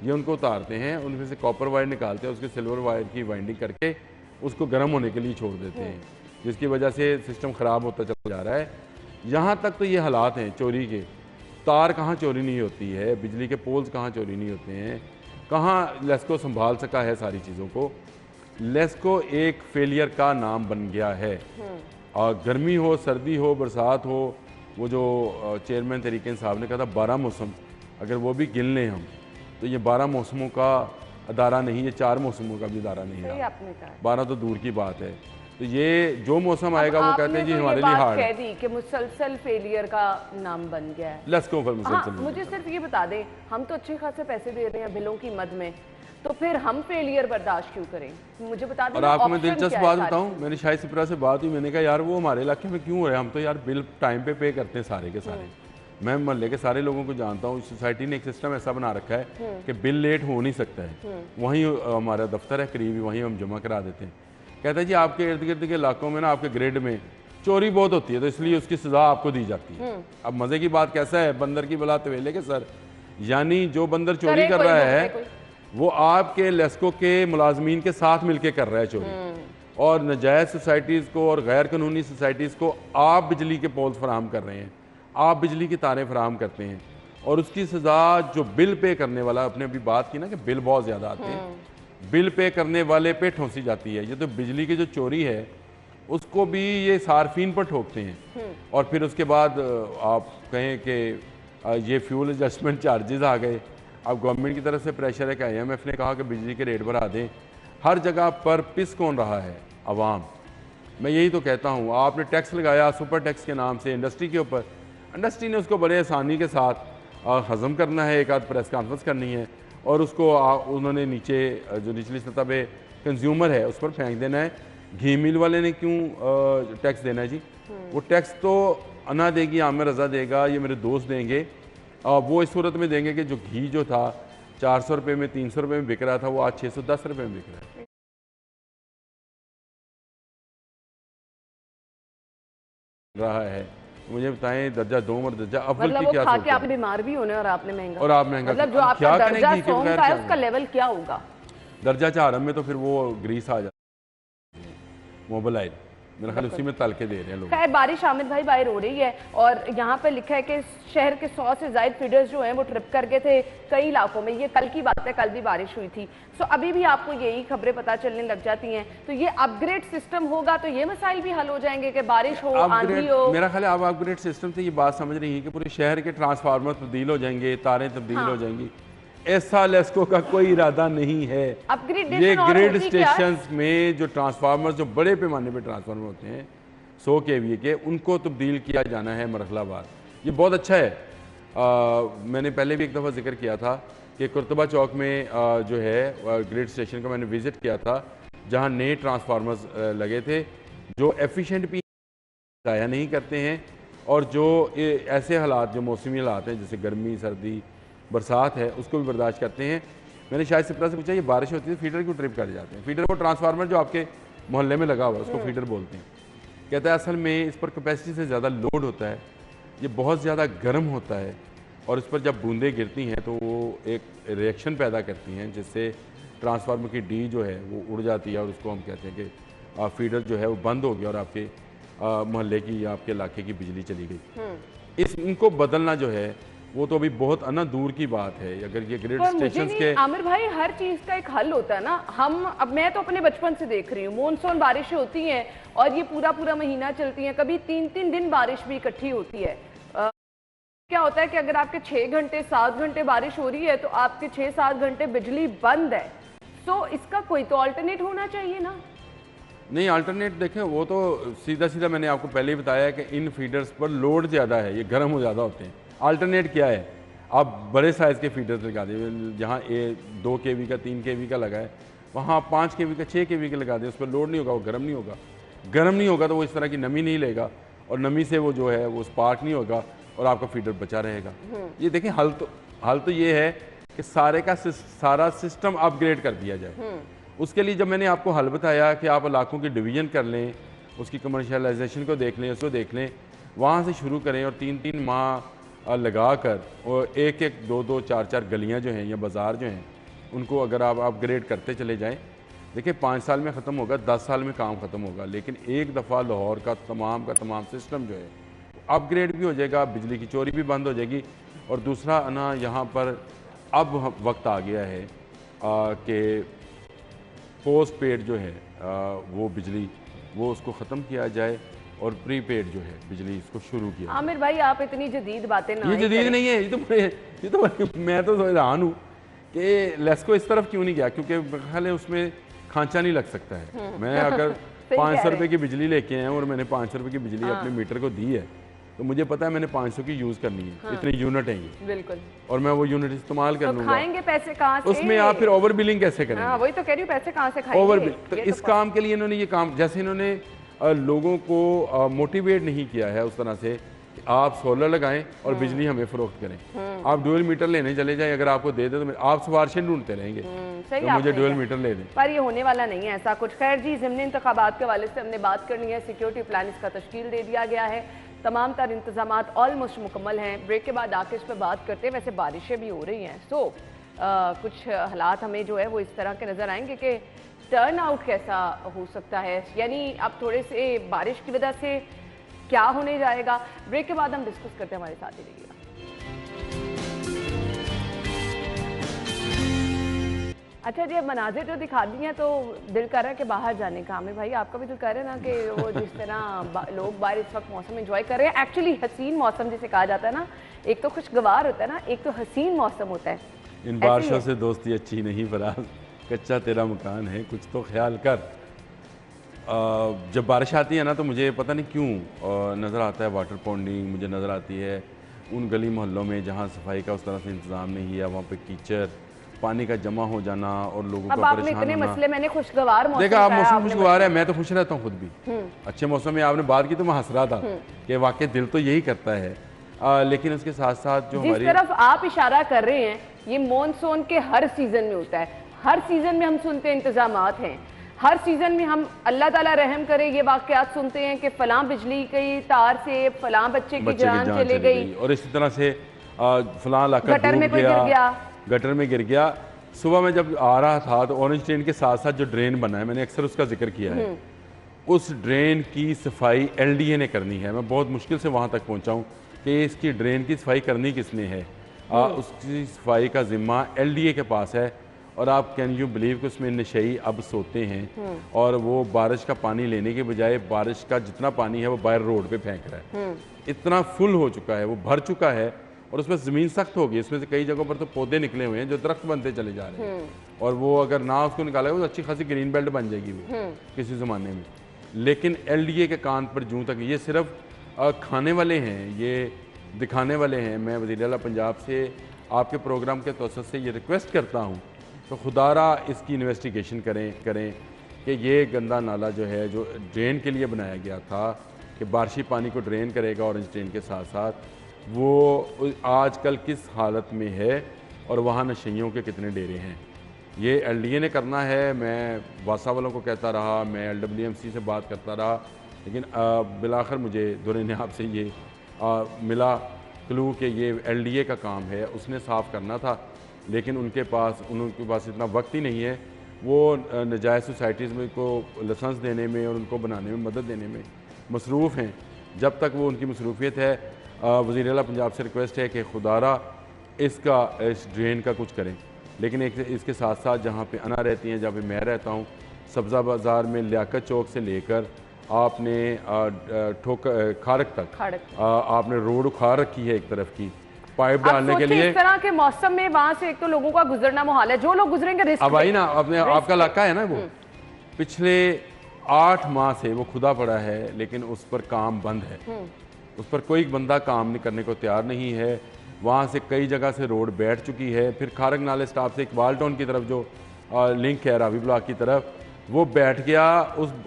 ये उनको उतारते हैं, उनमें से कॉपर वायर निकालते हैं, उसके सिल्वर वायर की वाइंडिंग करके उसको गर्म होने के लिए छोड़ देते हैं, जिसकी वजह से सिस्टम ख़राब होता चला जा रहा है। यहाँ तक तो ये हालात हैं चोरी के। तार कहाँ चोरी नहीं होती है, बिजली के पोल्स कहाँ चोरी नहीं होते हैं, कहाँ लेस्को संभाल सका है सारी चीज़ों को। लेस्को एक फेलियर का नाम बन गया है। और गर्मी हो, सर्दी हो, बरसात हो, वो जो चेयरमैन तरीके इंसाफ ने कहा था 12 मौसम, अगर वो भी गिन लें हम तो ये 12 मौसमों का अदारा नहीं है, 4 मौसमों का भी अदारा नहीं है। 12 तो दूर की बात है। तो ये जो मौसम आएगा वो कहते हैं जी हमारे लिए हार्ड है। दी कि मुसलसल फेलियर का नाम बन गया है। लेस्को पर मुसलसल। मुझे सिर्फ ये बता दें, हम तो अच्छे खासे पैसे दे रहे हैं बिलों की मद में, तो फिर हम फेलियर बर्दाश्त क्यों करें? मुझे बता दें। और आपको मैं दिलचस्प बात बताऊं, मैंने शाहिद सिपरा से बात हुई, मैंने कहा यार वो हमारे इलाके में क्यों हो रहा है, हम तो यार बिल टाइम पे करते हैं सारे के सारे। मैं मोहल्ले के सारे लोगों को जानता हूँ, सोसाइटी ने एक सिस्टम ऐसा बना रखा है कि बिल लेट हो नहीं सकता है। वहीं हमारा दफ्तर है करीब, वहीं हम जमा करा देते हैं। कहता है जी आपके इर्द गिर्द के इलाकों में ना, आपके ग्रिड में चोरी बहुत होती है, तो इसलिए उसकी सजा आपको दी जाती है। अब मजे की बात कैसा है, बंदर की बला तवेले के सर, यानी जो बंदर चोरी कर रहा है वो आपके लेस्को के मुलाजमीन के साथ मिलके कर रहा है चोरी, और नजायज सोसाइटीज़ को और गैर कानूनी सोसाइटीज़ को आप बिजली के पोल्स फराहम कर रहे हैं, आप बिजली की तारें फराहम करते हैं, और उसकी सज़ा जो बिल पे करने वाला, आपने अभी बात की ना कि बिल बहुत ज़्यादा आते हैं, बिल पे करने वाले पे ठोंसी जाती है। ये तो बिजली की जो चोरी है उसको भी ये सार्फिन पर ठोकते हैं। और फिर उसके बाद आप कहें कि ये फ्यूल एडजस्टमेंट चार्जेस आ गए। अब गवर्नमेंट की तरफ से प्रेशर है कि IMF ने कहा कि बिजली के रेट बढ़ा दें। हर जगह पर पिस कौन रहा है? अवाम। मैं यही तो कहता हूँ, आपने टैक्स लगाया सुपर टैक्स के नाम से इंडस्ट्री के ऊपर, इंडस्ट्री ने उसको बड़े आसानी के साथ हज़म करना है, एक आध प्रेस कॉन्फ्रेंस करनी है और उसको उन्होंने नीचे जो निचली सतह पे कंज्यूमर है उस पर फेंक देना है। घी मिल वाले ने क्यों टैक्स देना है जी? वो टैक्स तो अना देगी, आमिर रज़ा देगा, ये मेरे दोस्त देंगे। वो इस सूरत में देंगे कि जो घी जो था 400 रुपये में 300 रुपये में बिक रहा था, वो आज 610 रुपये में बिक रहा है। मुझे बताएं दर्जा 2 और दर्जा अव्वल मतलब की क्या खा के आप बीमार भी होने और आपने महंगा, और आप महंगा, मतलब जो आपका दर्जा सौंफ का है उसका क्या लेवल क्या होगा? दर्जा 4 में तो फिर वो ग्रीस आ जाती है, मोबाइल मेरा ख्याल उसी में तल के दे रहे हैं लोग। खैर बारिश आमिर भाई बाहर हो रही है और यहाँ पे लिखा है कि शहर के 100 से ज्यादा फीडर्स जो हैं वो ट्रिप करके थे कई इलाकों में। ये कल की बात है, कल भी बारिश हुई थी। सो अभी भी आपको यही खबरें पता चलने लग जाती हैं। तो ये अपग्रेड सिस्टम होगा तो ये मसाइल भी हल हो जाएंगे कि बारिश हो, आंधी हो। मेरा ख्याल है आप अपग्रेड सिस्टम से ये बात समझ रही है कि पूरे शहर के ट्रांसफार्मर तब्दील हो जाएंगे, तारें तब्दील हो जाएंगी। ऐसा लेस्को का कोई इरादा नहीं है। ये ग्रिड स्टेशन में जो ट्रांसफार्मर, जो बड़े पैमाने पे ट्रांसफार्मर होते हैं 100 kVA के, उनको तब्दील किया जाना है मरहलावार। ये बहुत अच्छा है। मैंने पहले भी एक दफ़ा जिक्र किया था कि कुर्तबा चौक में जो है ग्रिड स्टेशन का मैंने विज़िट किया था, जहाँ नए ट्रांसफार्मर्स लगे थे जो एफिशिएंट भी ज़ाया नहीं करते हैं और जो ऐसे हालात, जो मौसमी हालात हैं जैसे गर्मी, सर्दी, बरसात है, उसको भी बर्दाश्त करते हैं। मैंने शायद सिपरा से पूछा ये बारिश होती है फीडर क्यों ट्रिप कर जाते हैं? फीडर वो ट्रांसफार्मर जो आपके मोहल्ले में लगा हुआ है उसको फीडर बोलते हैं। कहता है असल में इस पर कैपेसिटी से ज़्यादा लोड होता है, ये बहुत ज़्यादा गर्म होता है और इस पर जब बूंदें गिरती हैं तो वो एक रिएक्शन पैदा करती हैं जिससे ट्रांसफार्मर की डी जो है वो उड़ जाती है और उसको हम कहते हैं कि फीडर जो है वो बंद हो गया और आपके मोहल्ले की या आपके इलाके की बिजली चली गई। इनको बदलना जो है वो तो अभी बहुत अना दूर की बात है। अगर ये ग्रिड स्टेशंस के आमिर भाई हर चीज का एक हल होता है ना। हम अब मैं तो अपने बचपन से देख रही हूँ, मॉनसून बारिशें होती हैं और ये पूरा पूरा महीना चलती हैं, कभी 3-3 दिन बारिश भी इकट्ठी होती है। क्या होता है कि अगर आपके 6 घंटे 7 घंटे बारिश हो रही है तो आपके 6-7 घंटे बिजली बंद है, तो इसका कोई तो अल्टरनेट होना चाहिए ना। नहीं, अल्टरनेट देखें, वो तो सीधा सीधा मैंने आपको पहले ही बताया कि इन फीडर्स पर लोड ज़्यादा है, ये गर्म हो ज़्यादा होते हैं। अल्टरनेट क्या है, आप बड़े साइज़ के फीडर्स लगा दें, जहाँ 2 kV का 3 kV का लगा है वहाँ आप 5 kV का 6 kV का लगा दें, उस पर लोड नहीं होगा, वो गर्म नहीं होगा। गर्म नहीं होगा तो वो इस तरह की नमी नहीं लेगा, और नमी से वो जो है वो स्पार्क नहीं होगा और आपका फीडर बचा रहेगा। ये देखें, हल तो ये है कि सारा सिस्टम अपग्रेड कर दिया जाए। उसके लिए जब मैंने आपको हल बताया कि आप इलाकों की डिवीज़न कर लें, उसकी कमर्शलाइजेशन को देख लें, उसको देख लें, वहाँ से शुरू करें और 3-3 माह लगा कर और 1-1, 2-2, 4-4 गलियाँ जो हैं या बाज़ार जो हैं उनको अगर आप अपग्रेड करते चले जाएं, देखिए 5 साल में ख़त्म होगा, 10 साल में काम ख़त्म होगा, लेकिन एक दफ़ा लाहौर का तमाम सिस्टम जो है अपग्रेड भी हो जाएगा, बिजली की चोरी भी बंद हो जाएगी। और दूसरा ना, यहाँ पर अब वक्त आ गया है कि पोस्ट पेड जो है वो बिजली वो उसको ख़त्म किया जाए और प्रीपेड जो है बिजली इसको शुरू किया। आमिर भाई, आप इतनी जदीद बातें ना, ये जदीद नहीं है, ये तो मैं तो हैरान हूँ कि लेस्को इस तरफ क्यों नहीं गया, क्योंकि ख्याल है उसमें खांचा नहीं लग सकता है। मैं अगर 500 रुपये की बिजली लेके आया और मैंने 500 रुपये की बिजली अपने मीटर को दी है, तो मुझे पता है मैंने 500 की यूज़ करनी है, इतनी यूनिट है ये, बिल्कुल, और मैं वो यूनिट इस्तेमाल कर लूँगा। खाएंगे पैसे कहाँ से? उसमें आप फिर ओवर बिलिंग कैसे करेंगे? हाँ, वही तो कह रही हूँ, पैसे कहाँ से खाएंगे? Over bill. तो इस काम के लिए इन्होंने ये काम, जैसे इन्होंने लोगों को मोटिवेट नहीं किया है उस तरह से कि आप सोलर लगाएं और बिजली हमें फरोख्त करें। आप ड्यूल मीटर लेने चले जाएं, अगर आपको दे दे तो आप सिफारिशें ढूंढते रहेंगे तो मुझे ड्यूल मीटर ले दें, पर ये होने वाला नहीं है ऐसा कुछ। खैर जी, ज़िमनी इंतखाबात के हवाले से हमने बात करनी है। सिक्योरिटी प्लान इसका तश्कील दे दिया गया है, तमाम तर इंतजामात ऑलमोस्ट मुकम्मल हैं। ब्रेक के बाद आके इस पर बात करते हैं। वैसे बारिशें भी हो रही हैं, सो कुछ हालात हमें जो है वो इस तरह के नज़र आएंगे कि टर्न आउट कैसा हो सकता है, यानी अब थोड़े से बारिश की वजह से क्या होने जाएगा। ब्रेक के बाद हम डिस्कस करते हैं, हमारे साथ ही रहिएगा। अच्छा जी, अब मनाजिर जो दिखा दी हैं तो दिल कर रहा है कि बाहर जाने का। आमिर भाई, आपका भी दिल कर रहा है ना कि वो जिस तरह लोग बाहर इस वक्त मौसम एंजॉय कर रहे हैं। एक्चुअली हसीन मौसम जिसे कहा जाता है ना, एक तो खुशगवार होता है ना, एक तो हसीन मौसम होता है। इन बारिशों से दोस्ती अच्छी नहीं फराज, कच्चा तेरा मकान है, कुछ तो ख्याल कर। जब बारिश आती है ना तो मुझे पता नहीं क्यों नज़र आता है वाटर पॉन्डिंग, मुझे नज़र आती है उन गली मोहल्लों में जहाँ सफाई का उस तरह से इंतज़ाम नहीं है, वहाँ पे कीचड़, पानी का जमा हो जाना और लोगों को परेशान होना। मसले मैंने खुशगवार मौसम देखा, आप मौसम खुशगवार है, मैं तो खुश रहता हूँ खुद भी। अच्छे मौसम में आपने बात की तो मैं हंस रहा था कि वाकई दिल तो यही करता है, लेकिन उसके साथ साथ जो जिस तरफ आप इशारा कर रहे हैं ये मॉनसून के हर सीजन में होता है। हर सीजन में हम सुनते हैं इंतजामात हैं, हर सीजन में हम अल्लाह ताला रहम करे ये वाकयात सुनते हैं कि फलां बिजली की तार से फलां बच्चे की जान चले गई, और इसी तरह से फलां इलाका गटर में कोई गिर गया, गटर में गिर गया। सुबह में जब आ रहा था तो ऑरेंज ट्रेन के साथ साथ जो ड्रेन बना है, मैंने अक्सर उसका जिक्र किया है, उस ड्रेन की सफाई LDA ने करनी है। मैं बहुत मुश्किल से वहाँ तक पहुँचा हूँ कि इसकी ड्रेन की सफाई करनी किसने है। उसकी सफाई का जिम्मा LDA के पास है। और आप कैन यू बिलीव कि उसमें नशई अब सोते हैं और वो बारिश का पानी लेने के बजाय बारिश का जितना पानी है वो बाहर रोड पे फेंक रहा है। इतना फुल हो चुका है, वो भर चुका है और उसमें ज़मीन सख्त हो गई। इसमें से कई जगहों पर तो पौधे निकले हुए हैं जो दरख्त बनते चले जा रहे हैं, और वो अगर ना उसको निकाला तो अच्छी खासी ग्रीन बेल्ट बन जाएगी वो किसी ज़माने में। लेकिन LDA के कान पर जूं तक ये सिर्फ खाने वाले हैं, ये दिखाने वाले हैं। मैं वज़ीर आला पंजाब से आपके प्रोग्राम के तौर से ये रिक्वेस्ट करता हूँ तो खुदारा इसकी इन्वेस्टिगेशन करें कि ये गंदा नाला जो है, जो ड्रेन के लिए बनाया गया था कि बारिशी पानी को ड्रेन करेगा ऑरेंज ट्रेन के साथ साथ, वो आजकल किस हालत में है और वहाँ नशइयों के कितने डेरे हैं, ये LDA ने करना है। मैं वासा वालों को कहता रहा, मैं LWMC से बात करता रहा, लेकिन बिलाखिर मुझे दुरेन आपसे ये मिला क्लू कि ये LDA का काम है, उसने साफ़ करना था, लेकिन उनके पास इतना वक्त ही नहीं है। वो नजायज़ सोसाइटीज़ में को लाइसेंस देने में और उनको बनाने में मदद देने में मसरूफ़ हैं। जब तक वो उनकी मसरूफियत है, वज़ीर आला पंजाब से रिक्वेस्ट है कि खुदारा इस ड्रेन का कुछ करें। लेकिन इसके साथ साथ जहाँ पे अना रहती हैं, जहाँ पे मैं रहता हूँ, सब्ज़ा बाज़ार में लियाकत चौक से लेकर आपने खारक तक आपने रोड उखाड़ रखी है एक तरफ की पाइप डालने के लिए। इस तरह के मौसम में वहां से एक तो लोगों का गुजरना मुहाल है, जो लोग गुजरेंगे रिस्क। अब आई ना अपने आपका इलाका है ना, वो पिछले 8 माह से वो खुदा पड़ा है, लेकिन उस पर काम बंद है। उस पर कोई बंदा काम करने को तैयार नहीं है। वहाँ से कई जगह से रोड बैठ चुकी है। फिर खारक नाले स्टाफ से इकबाल टाउन की तरफ जो लिंक है रावी ब्लॉक की तरफ, वो बैठ गया।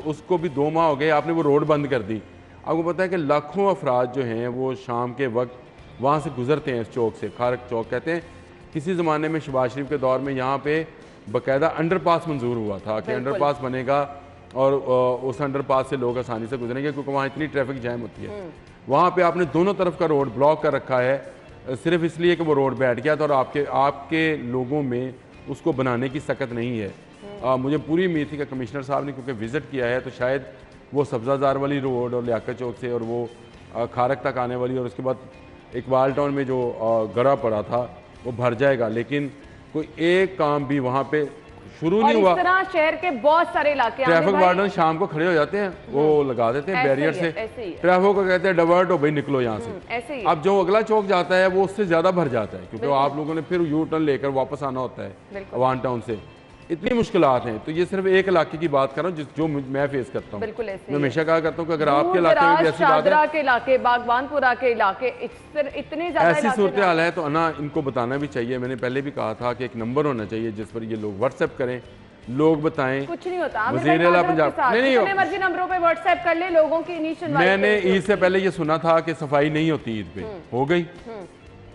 उसको भी 2 माह हो गए, आपने वो रोड बंद कर दी। आपको पता है कि लाखों अफराद जो हैं वो शाम के वक्त वहाँ से गुजरते हैं, इस चौक से, खारक चौक कहते हैं। किसी ज़माने में शहबाज शरीफ के दौर में यहाँ पे बाकायदा अंडरपास मंजूर हुआ था कि अंडरपास बनेगा और उस अंडरपास से लोग आसानी से गुजरेंगे, क्योंकि वहाँ इतनी ट्रैफिक जैम होती है। वहाँ पे आपने दोनों तरफ का रोड ब्लॉक कर रखा है सिर्फ इसलिए कि वो रोड बैठ गया था, और आपके लोगों में उसको बनाने की सकत नहीं है। मुझे पूरी उम्मीद थी कि कमिश्नर साहब ने क्योंकि विज़िट किया है तो शायद वो सब्ज़ाजार वाली रोड और लियाकत चौक से और वो खारक तक आने वाली और उसके बाद इकबाल टाउन में जो गरा पड़ा था वो भर जाएगा, लेकिन कोई एक काम भी वहाँ पे शुरू नहीं हुआ। इस तरह शहर के बहुत सारे इलाके ट्रैफिक वार्डन शाम को खड़े हो जाते हैं, वो लगा देते हैं बैरियर से, ट्रैफिक को कहते हैं डाइवर्ट हो भाई, निकलो यहाँ से। अब जो अगला चौक जाता है वो उससे ज्यादा भर जाता है, क्योंकि आप लोगों ने फिर यू टर्न लेकर वापस आना होता है अवान टाउन से। इतनी मुश्किलात हैं। तो ये सिर्फ एक इलाके की बात कर रहा हूँ जो मैं फेस करता हूँ। मैं हमेशा कहा करता हूँ कि अगर आपके इलाके में भी ऐसी बात है, के इलाके, बागबानपुरा के इलाके, इतने ज्यादा ऐसी सूरत हाल है तो ना इनको बताना भी चाहिए। मैंने पहले भी कहा था कि एक नंबर होना चाहिए जिस पर ये लोग व्हाट्सएप करें, लोग बताएं। कुछ नहीं होता, वज़ीर-ए-आला पंजाब नहीं मर्जी नंबरों पे व्हाट्सएप कर ले, लोगों की नहीं सुनवाई। मैंने ईद से पहले ये सुना था कि सफाई नहीं होती ईद पे, हो गई?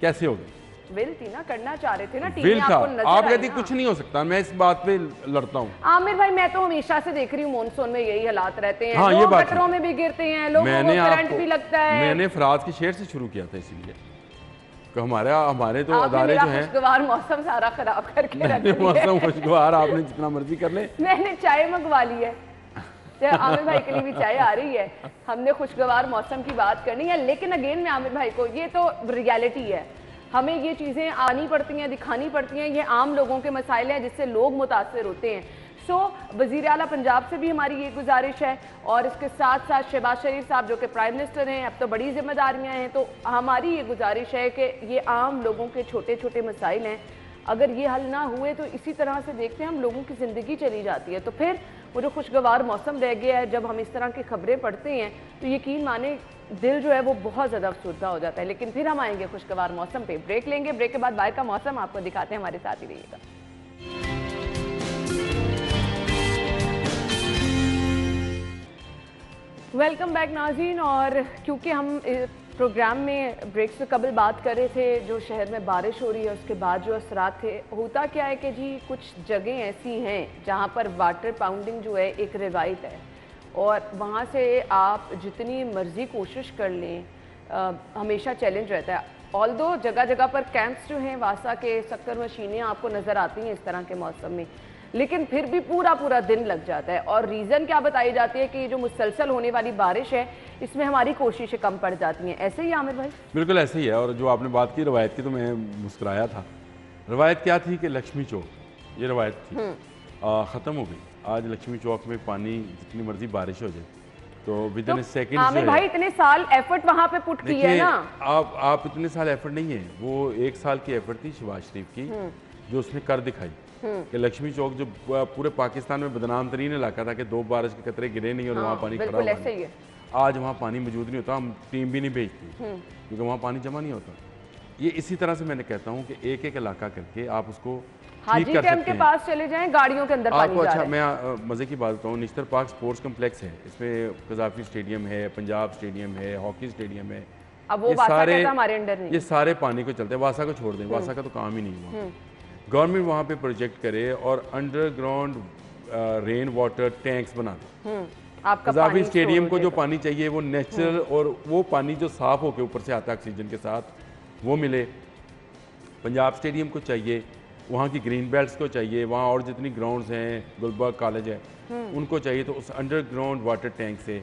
कैसे हो गई? विल थी ना, करना चाह रहे थे ना, विल था। आप कहती कुछ नहीं हो सकता, मैं इस बात पे लड़ता हूँ। आमिर भाई, मैं तो हमेशा से देख रही हूँ मानसून में यही हालात रहते हैं। हाँ, लोग गटरों में भी गिरते हैं, लोगों को करंट भी लगता है। मैंने फराज की शेर से शुरू किया था, इसीलिए हमारे तो अदारे जो हैं, खुशगवार मौसम सारा खराब करके रख दिया। मौसम खुशगवार आपने जितना मर्जी कर ले। मैंने चाय मंगवा ली है, आमिर भाई के लिए भी चाय आ रही है। हमने खुशगवार मौसम की बात करनी है, लेकिन अगेन में आमिर भाई को, ये तो रियलिटी है, हमें ये चीज़ें आनी पड़ती हैं, दिखानी पड़ती हैं। ये आम लोगों के मसाइल हैं जिससे लोग मुतासर होते हैं। सो वज़ीर आला पंजाब से भी हमारी ये गुजारिश है, और इसके साथ साथ शहबाज शरीफ साहब जो कि प्राइम मिनिस्टर हैं, अब तो बड़ी जिम्मेदारियां हैं, तो हमारी ये गुजारिश है कि ये आम लोगों के छोटे छोटे मसाइल हैं, अगर ये हल ना हुए तो इसी तरह से देखते हैं हम लोगों की ज़िंदगी चली जाती है। तो फिर वो जो खुशगवार मौसम रह गया है, जब हम इस तरह की खबरें पढ़ते हैं तो यकीन माने दिल जो है वो बहुत ज़्यादा अफसरदा हो जाता है। लेकिन फिर हम आएंगे खुशगवार मौसम पे, ब्रेक लेंगे, ब्रेक के बाद बाहर का मौसम आपको दिखाते हैं, हमारे साथ ही रहिएगा। वेलकम बैक नाज़रीन। और क्योंकि हम प्रोग्राम में ब्रेक से कबल बात कर रहे थे जो शहर में बारिश हो रही है उसके बाद जो असरात थे, होता क्या है कि जी कुछ जगह ऐसी हैं जहाँ पर वाटर पाउंडिंग जो है एक रिवायत है, और वहाँ से आप जितनी मर्जी कोशिश कर लें हमेशा चैलेंज रहता है। ऑल्दो जगह जगह पर कैंप्स जो हैं वासा के, शक्कर मशीनें आपको नज़र आती हैं इस तरह के मौसम में, लेकिन फिर भी पूरा दिन लग जाता है। और रीज़न क्या बताई जाती है कि जो मुसलसल होने वाली बारिश है इसमें हमारी कोशिशें कम पड़ जाती हैं। ऐसे ही आमिर भाई? बिल्कुल ऐसे ही है। और जो आपने बात की रवायत की, तो मैं मुस्कुराया था। रवायत क्या थी कि लक्ष्मी चौक, ये रवायत थी, ख़त्म हो गई। आज लक्ष्मी चौक में पानी जितनी मर्जी बारिश हो जाए तो विद इन सेकेंड। आमिर भाई इतने साल एफर्ट वहाँ पे पुट की है ना। आप इतने साल एफर्ट नहीं है, वो 1 साल की एफर्ट थी शहबाज शरीफ की, जो उसने कर दिखाई कि लक्ष्मी चौक जो पूरे पाकिस्तान में बदनाम तरीन इलाका था कि 2 बारिश के कतरे गिरे नहीं और वहाँ पानी खड़ा हुआ है। आज वहाँ पानी मौजूद नहीं होता, हम टीम भी नहीं भेजती क्योंकि वहाँ पानी जमा नहीं होता। ये इसी तरह से मैंने कहता हूँ कि एक एक इलाका करके आप उसको हाजी कैंप के पास चले जाएं, गाड़ियों के अंदर पानी जा रहा है। मैं मज़े की बात बताऊँ, निश्तर पार्क स्पोर्ट्स कम्प्लेक्स है, इसमें कज़ाफी स्टेडियम है, पंजाब स्टेडियम है, हॉकी स्टेडियम है। अब वो सारे हमारे अंडर नहीं, ये सारे पानी को चलते हैं। वासा को छोड़ दें, वासा का तो काम ही नहीं हुआ। गवर्नमेंट वहाँ पे प्रोजेक्ट करे और अंडरग्राउंड रेन वाटर टैंक्स बना दे। कज़ाफी स्टेडियम को जो पानी चाहिए वो नेचुरल और वो पानी जो साफ़ होकर ऊपर से आता है ऑक्सीजन के साथ, वो मिले। पंजाब स्टेडियम को चाहिए, वहाँ की ग्रीन बेल्ट्स को चाहिए, वहाँ और जितनी ग्राउंड्स हैं, गुलबर्ग कॉलेज है, उनको चाहिए, तो उस अंडरग्राउंड वाटर टैंक से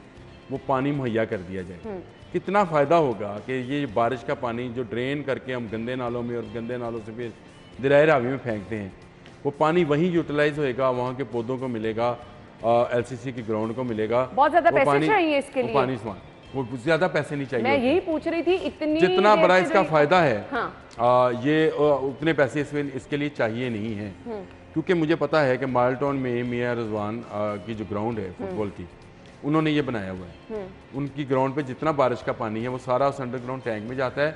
वो पानी मुहैया कर दिया जाए। कितना फ़ायदा होगा कि ये बारिश का पानी जो ड्रेन करके हम गंदे नालों में और गंदे नालों से फिर दरिया रावी में फेंकते हैं, वो पानी वहीं यूटिलाइज़ होएगा, वहाँ के पौधों को मिलेगा LCC की ग्राउंड को मिलेगा। बहुत ज्यादा वो पैसे पानी- चाहिए इसके वो लिए। पानी इस्तेमाल, वो ज्यादा पैसे नहीं चाहिए मैं होते। यही पूछ रही थी, इतनी जितना देर बड़ा से इसका जो- फायदा है, हाँ। ये उतने पैसे इसके लिए चाहिए नहीं है, क्योंकि मुझे पता है कि माल्टन में मियां रिजवान की जो ग्राउंड है फुटबॉल की, उन्होंने ये बनाया हुआ है। उनकी ग्राउंड पे जितना बारिश का पानी है वो सारा उस अंडरग्राउंड टैंक में जाता है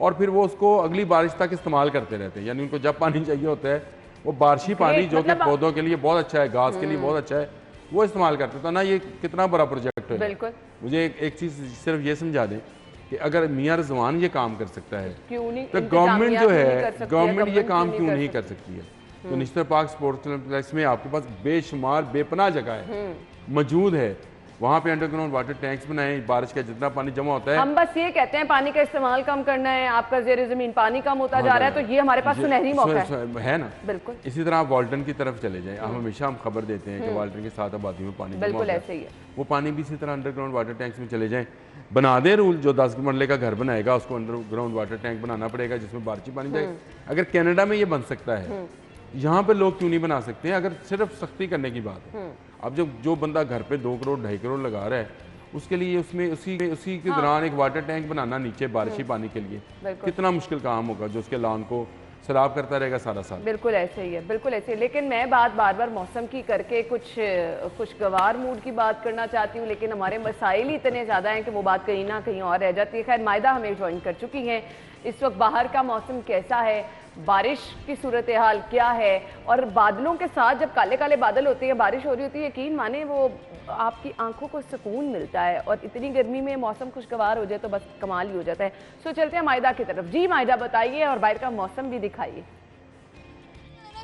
और फिर वो उसको अगली बारिश तक इस्तेमाल करते रहते हैं। यानी उनको जब पानी चाहिए होता है वो बारिशी पानी जो कि मतलब पौधों के लिए बहुत अच्छा है, घास के लिए बहुत अच्छा है, वो इस्तेमाल करते हैं। तो ना ये कितना बड़ा प्रोजेक्ट है। बिल्कुल। मुझे एक चीज़ सिर्फ ये समझा दें कि अगर मियां रिजवान ये काम कर सकता है क्यों नहीं, तो गवर्नमेंट जो है, गवर्नमेंट गवर्नमेंट ये काम क्यों नहीं कर सकती है? तो निश्तर पार्क स्पोर्ट्स कॉम्प्लेक्स में आपके पास बेशुमार बेपनाह जगह है मौजूद है, वहाँ पे अंडरग्राउंड वाटर टैंक्स बनाए, बारिश का जितना पानी जमा होता है। हम बस ये कहते हैं पानी का इस्तेमाल कम करना है, आपका जेर जमीन पानी कम होता जा रहा है, तो ये हमारे पास सुनहरी मौका है ना। बिल्कुल इसी तरह आप वाल्टन की तरफ चले जाएं, हम हमेशा हम खबर देते हैं कि वाल्टन के साथ आबादी में पानी जमा बिल्कुल होता ऐसे ही है। वो पानी भी इसी तरह अंडरग्राउंड वाटर टैंक्स में चले जाएं। बना दें रूल, जो 10 मरले का घर बनाएगा उसको अंडरग्राउंड वाटर टैंक बनाना पड़ेगा जिसमें बारिशी पानी जाए। अगर कनाडा में ये बन सकता है, यहाँ पे लोग क्यों नहीं बना सकते हैं? अगर सिर्फ सख्ती करने की बात है। अब जो बंदा घर पे 2 करोड़ 2.5 करोड़ लगा रहा है, उसके लिए उसमें उसी के दौरान एक वाटर टैंक बनाना नीचे बारिशी पानी के लिए कितना मुश्किल काम होगा, जो उसके लॉन को सैलाब करता रहेगा सारा साल। बिल्कुल ऐसे ही है, बिल्कुल ऐसे ही। लेकिन मैं बात बार बार मौसम की करके कुछ खुशगवार मूड की बात करना चाहती हूँ, लेकिन हमारे मसाइल ही इतने ज़्यादा हैं कि वो बात कहीं ना कहीं और रह जाती है। खैर, मायदा हमें ज्वाइन कर चुकी हैं। इस वक्त बाहर का मौसम कैसा है, बारिश की सूरत हाल क्या है, और बादलों के साथ जब काले काले बादल होते हैं, बारिश हो रही होती है, यकीन माने वो आपकी आंखों को सुकून मिलता है। और इतनी गर्मी में मौसम खुशगवार हो जाए तो बस कमाल ही हो जाता है। सो चलते हैं मायदा की तरफ। जी मायदा, बताइए और बाहर का मौसम भी दिखाइए।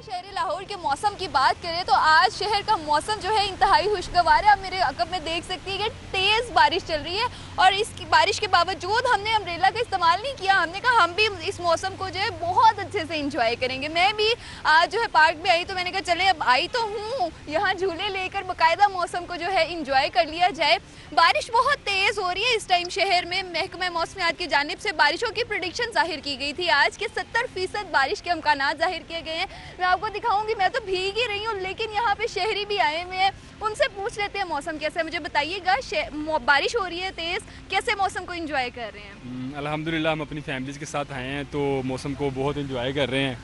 शहरी लाहौर के मौसम की बात करें तो आज शहर का मौसम जो है इंतहाई खुशगवार है। आप मेरे अकब में देख सकती है कि तेज़ बारिश चल रही है और इस बारिश के बावजूद हमने अम्ब्रेला का इस्तेमाल नहीं किया। हमने कहा हम भी इस मौसम को जो है बहुत अच्छे से इंजॉय करेंगे। मैं भी आज जो है पार्क में आई तो मैंने कहा चले, अब आई तो हूँ यहाँ झूले लेकर बाकायदा मौसम को जो है इंजॉय कर लिया जाए। बारिश बहुत तेज़ हो रही है इस टाइम शहर में। महकमा मौसमियात की जानिब से बारिशों की प्रेडिक्शन जाहिर की गई थी। आज के 70% बारिश के इम्कानात जाहिर किए गए हैं। मैं आपको दिखाऊंगी, मैं तो भीग ही रही हूँ, लेकिन यहाँ पे शहरी भी आए हुए हैं, उनसे पूछ लेते हैं मौसम कैसा है। मुझे बताइएगा, बारिश हो रही है तेज़, कैसे मौसम को एंजॉय कर रहे हैं? अल्हम्दुलिल्लाह हम अपनी फैमिलीज़ के साथ आए हैं तो मौसम को बहुत एंजॉय कर रहे हैं।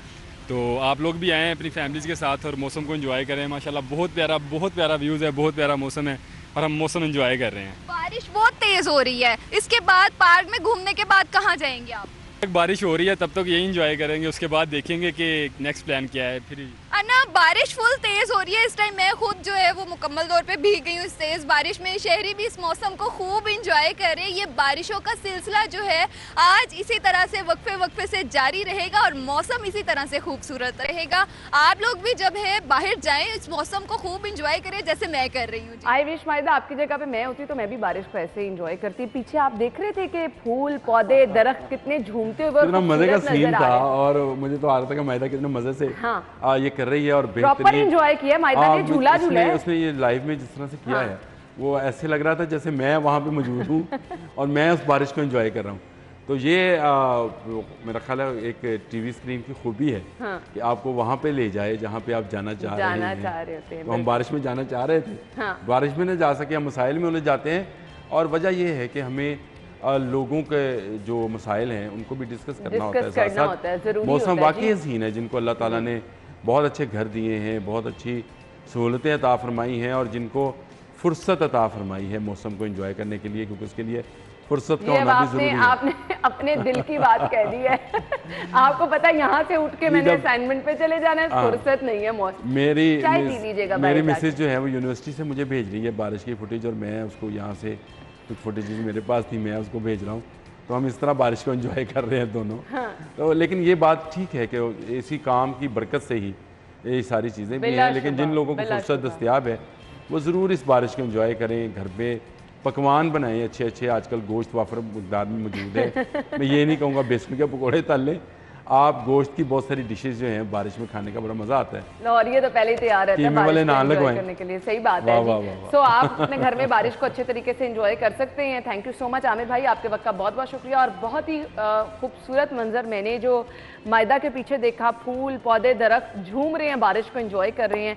तो आप लोग भी आए हैं अपनी फैमिलीज़ के साथ और मौसम को एंजॉय कर रहे हैं। माशाल्लाह बहुत प्यारा व्यूज़ है, बहुत प्यारा मौसम है और हम मौसम एंजॉय कर रहे हैं। बारिश बहुत तेज़ हो रही है, इसके बाद पार्क में घूमने के बाद कहाँ जाएंगे आप? बारिश हो रही है तब तक यही एंजॉय करेंगे, उसके बाद देखेंगे कि नेक्स्ट प्लान क्या है। फिर अन्ना, बारिश फुल तेज़ हो रही है इस टाइम। मैं खुद जो है वो मुकम्मल तौर पे भीग गई हूँ इस तेज़ बारिश में। शहरी भी इस मौसम को खूब इंजॉय कर रहे हैं। ये बारिशों का सिलसिला जो है आज इसी तरह से वक्फे से जारी रहेगा और मौसम इसी तरह से खूबसूरत रहेगा। आप लोग भी जब है बाहर जाएं, इस मौसम को खूब इंजॉय करें जैसे मैं कर रही हूँ। आई विश मायदा आपकी जगह पे मैं होती तो मैं भी बारिश को ऐसे इंजॉय करती। पीछे आप देख रहे थे कि फूल पौधे दरख्त कितने झूमते हुए, कितना मजे का खूबसूरत सीन नजर आ था रहे हैं। और मुझे तो आ रहा था कि मायदा कितने मजे से हाँ। ये कर रही है और प्रॉपर बेहतरीन एंजॉय किया मायदा ने, झूला झूला है। उसने ये लाइव में जिस तरह से किया है वो ऐसे लग रहा था जैसे मैं वहाँ पे मौजूद हूँ और मैं उस बारिश को एंजॉय कर रहा हूँ। तो ये मेरा ख्याल है एक टीवी स्क्रीन की खूबी है कि आपको वहाँ पे ले जाए जहाँ पे आप जाना चाह रहे हैं। तो हम बारिश में जाना चाह रहे थे, बारिश में नहीं जा सके, हम मसाइल में उलझ जाते हैं। और वजह यह है कि हमें लोगों के जो मसाइल हैं उनको भी डिस्कस करना होता है, साथ साथ मौसम वाकई हसीन है जिनको अल्लाह ताला ने बहुत अच्छे घर दिए हैं, बहुत अच्छी सहूलतें अता फरमाई हैं और जिनको फुर्सत अता फरमाई है मौसम को एंजॉय करने के लिए, क्योंकि उसके लिए फुर्सत का होना भी जरूरी है। आपने अपने दिल की बात कह दी है। आपको पता है यहाँ से उठ के मैंने असाइनमेंट पे चले जाना है, फुर्सत नहीं है मौसम। मेरी मिसेज जो है वो यूनिवर्सिटी से मुझे भेज रही है बारिश की फुटेज और मैं उसको यहाँ से कुछ फुटेज मेरे पास थी, मैं उसको भेज रहा हूँ। तो हम इस तरह बारिश को एंजॉय कर रहे हैं दोनों। तो लेकिन ये बात ठीक है कि इसी काम की बरकत से ही ये सारी चीज़ें भी हैं, लेकिन जिन लोगों को फुर्सत दस्तयाब है वो ज़रूर इस बारिश को एंजॉय करें। घर पे पकवान बनाएं अच्छे अच्छे, आजकल गोश्त वाफर मकदार में मौजूद है। मैं ये नहीं कहूँगा बेसन के पकौड़े तल लें, आप गोश्त की बहुत सारी डिशेज जो हैं बारिश में खाने का बड़ा मजा आता है। और ये तो पहले ही तैयार रहता है वाले नान लगवाएं करने के लिए। सही बात है। सो आप अपने घर में बारिश को अच्छे तरीके से एंजॉय कर सकते हैं। Thank you so much Aamir भाई, आपके वक्त का बहुत बहुत शुक्रिया। और बहुत ही खूबसूरत मंजर मैंने जो मायदा के पीछे देखा, फूल पौधे दरख्त झूम रहे हैं, बारिश को एंजॉय कर रहे हैं।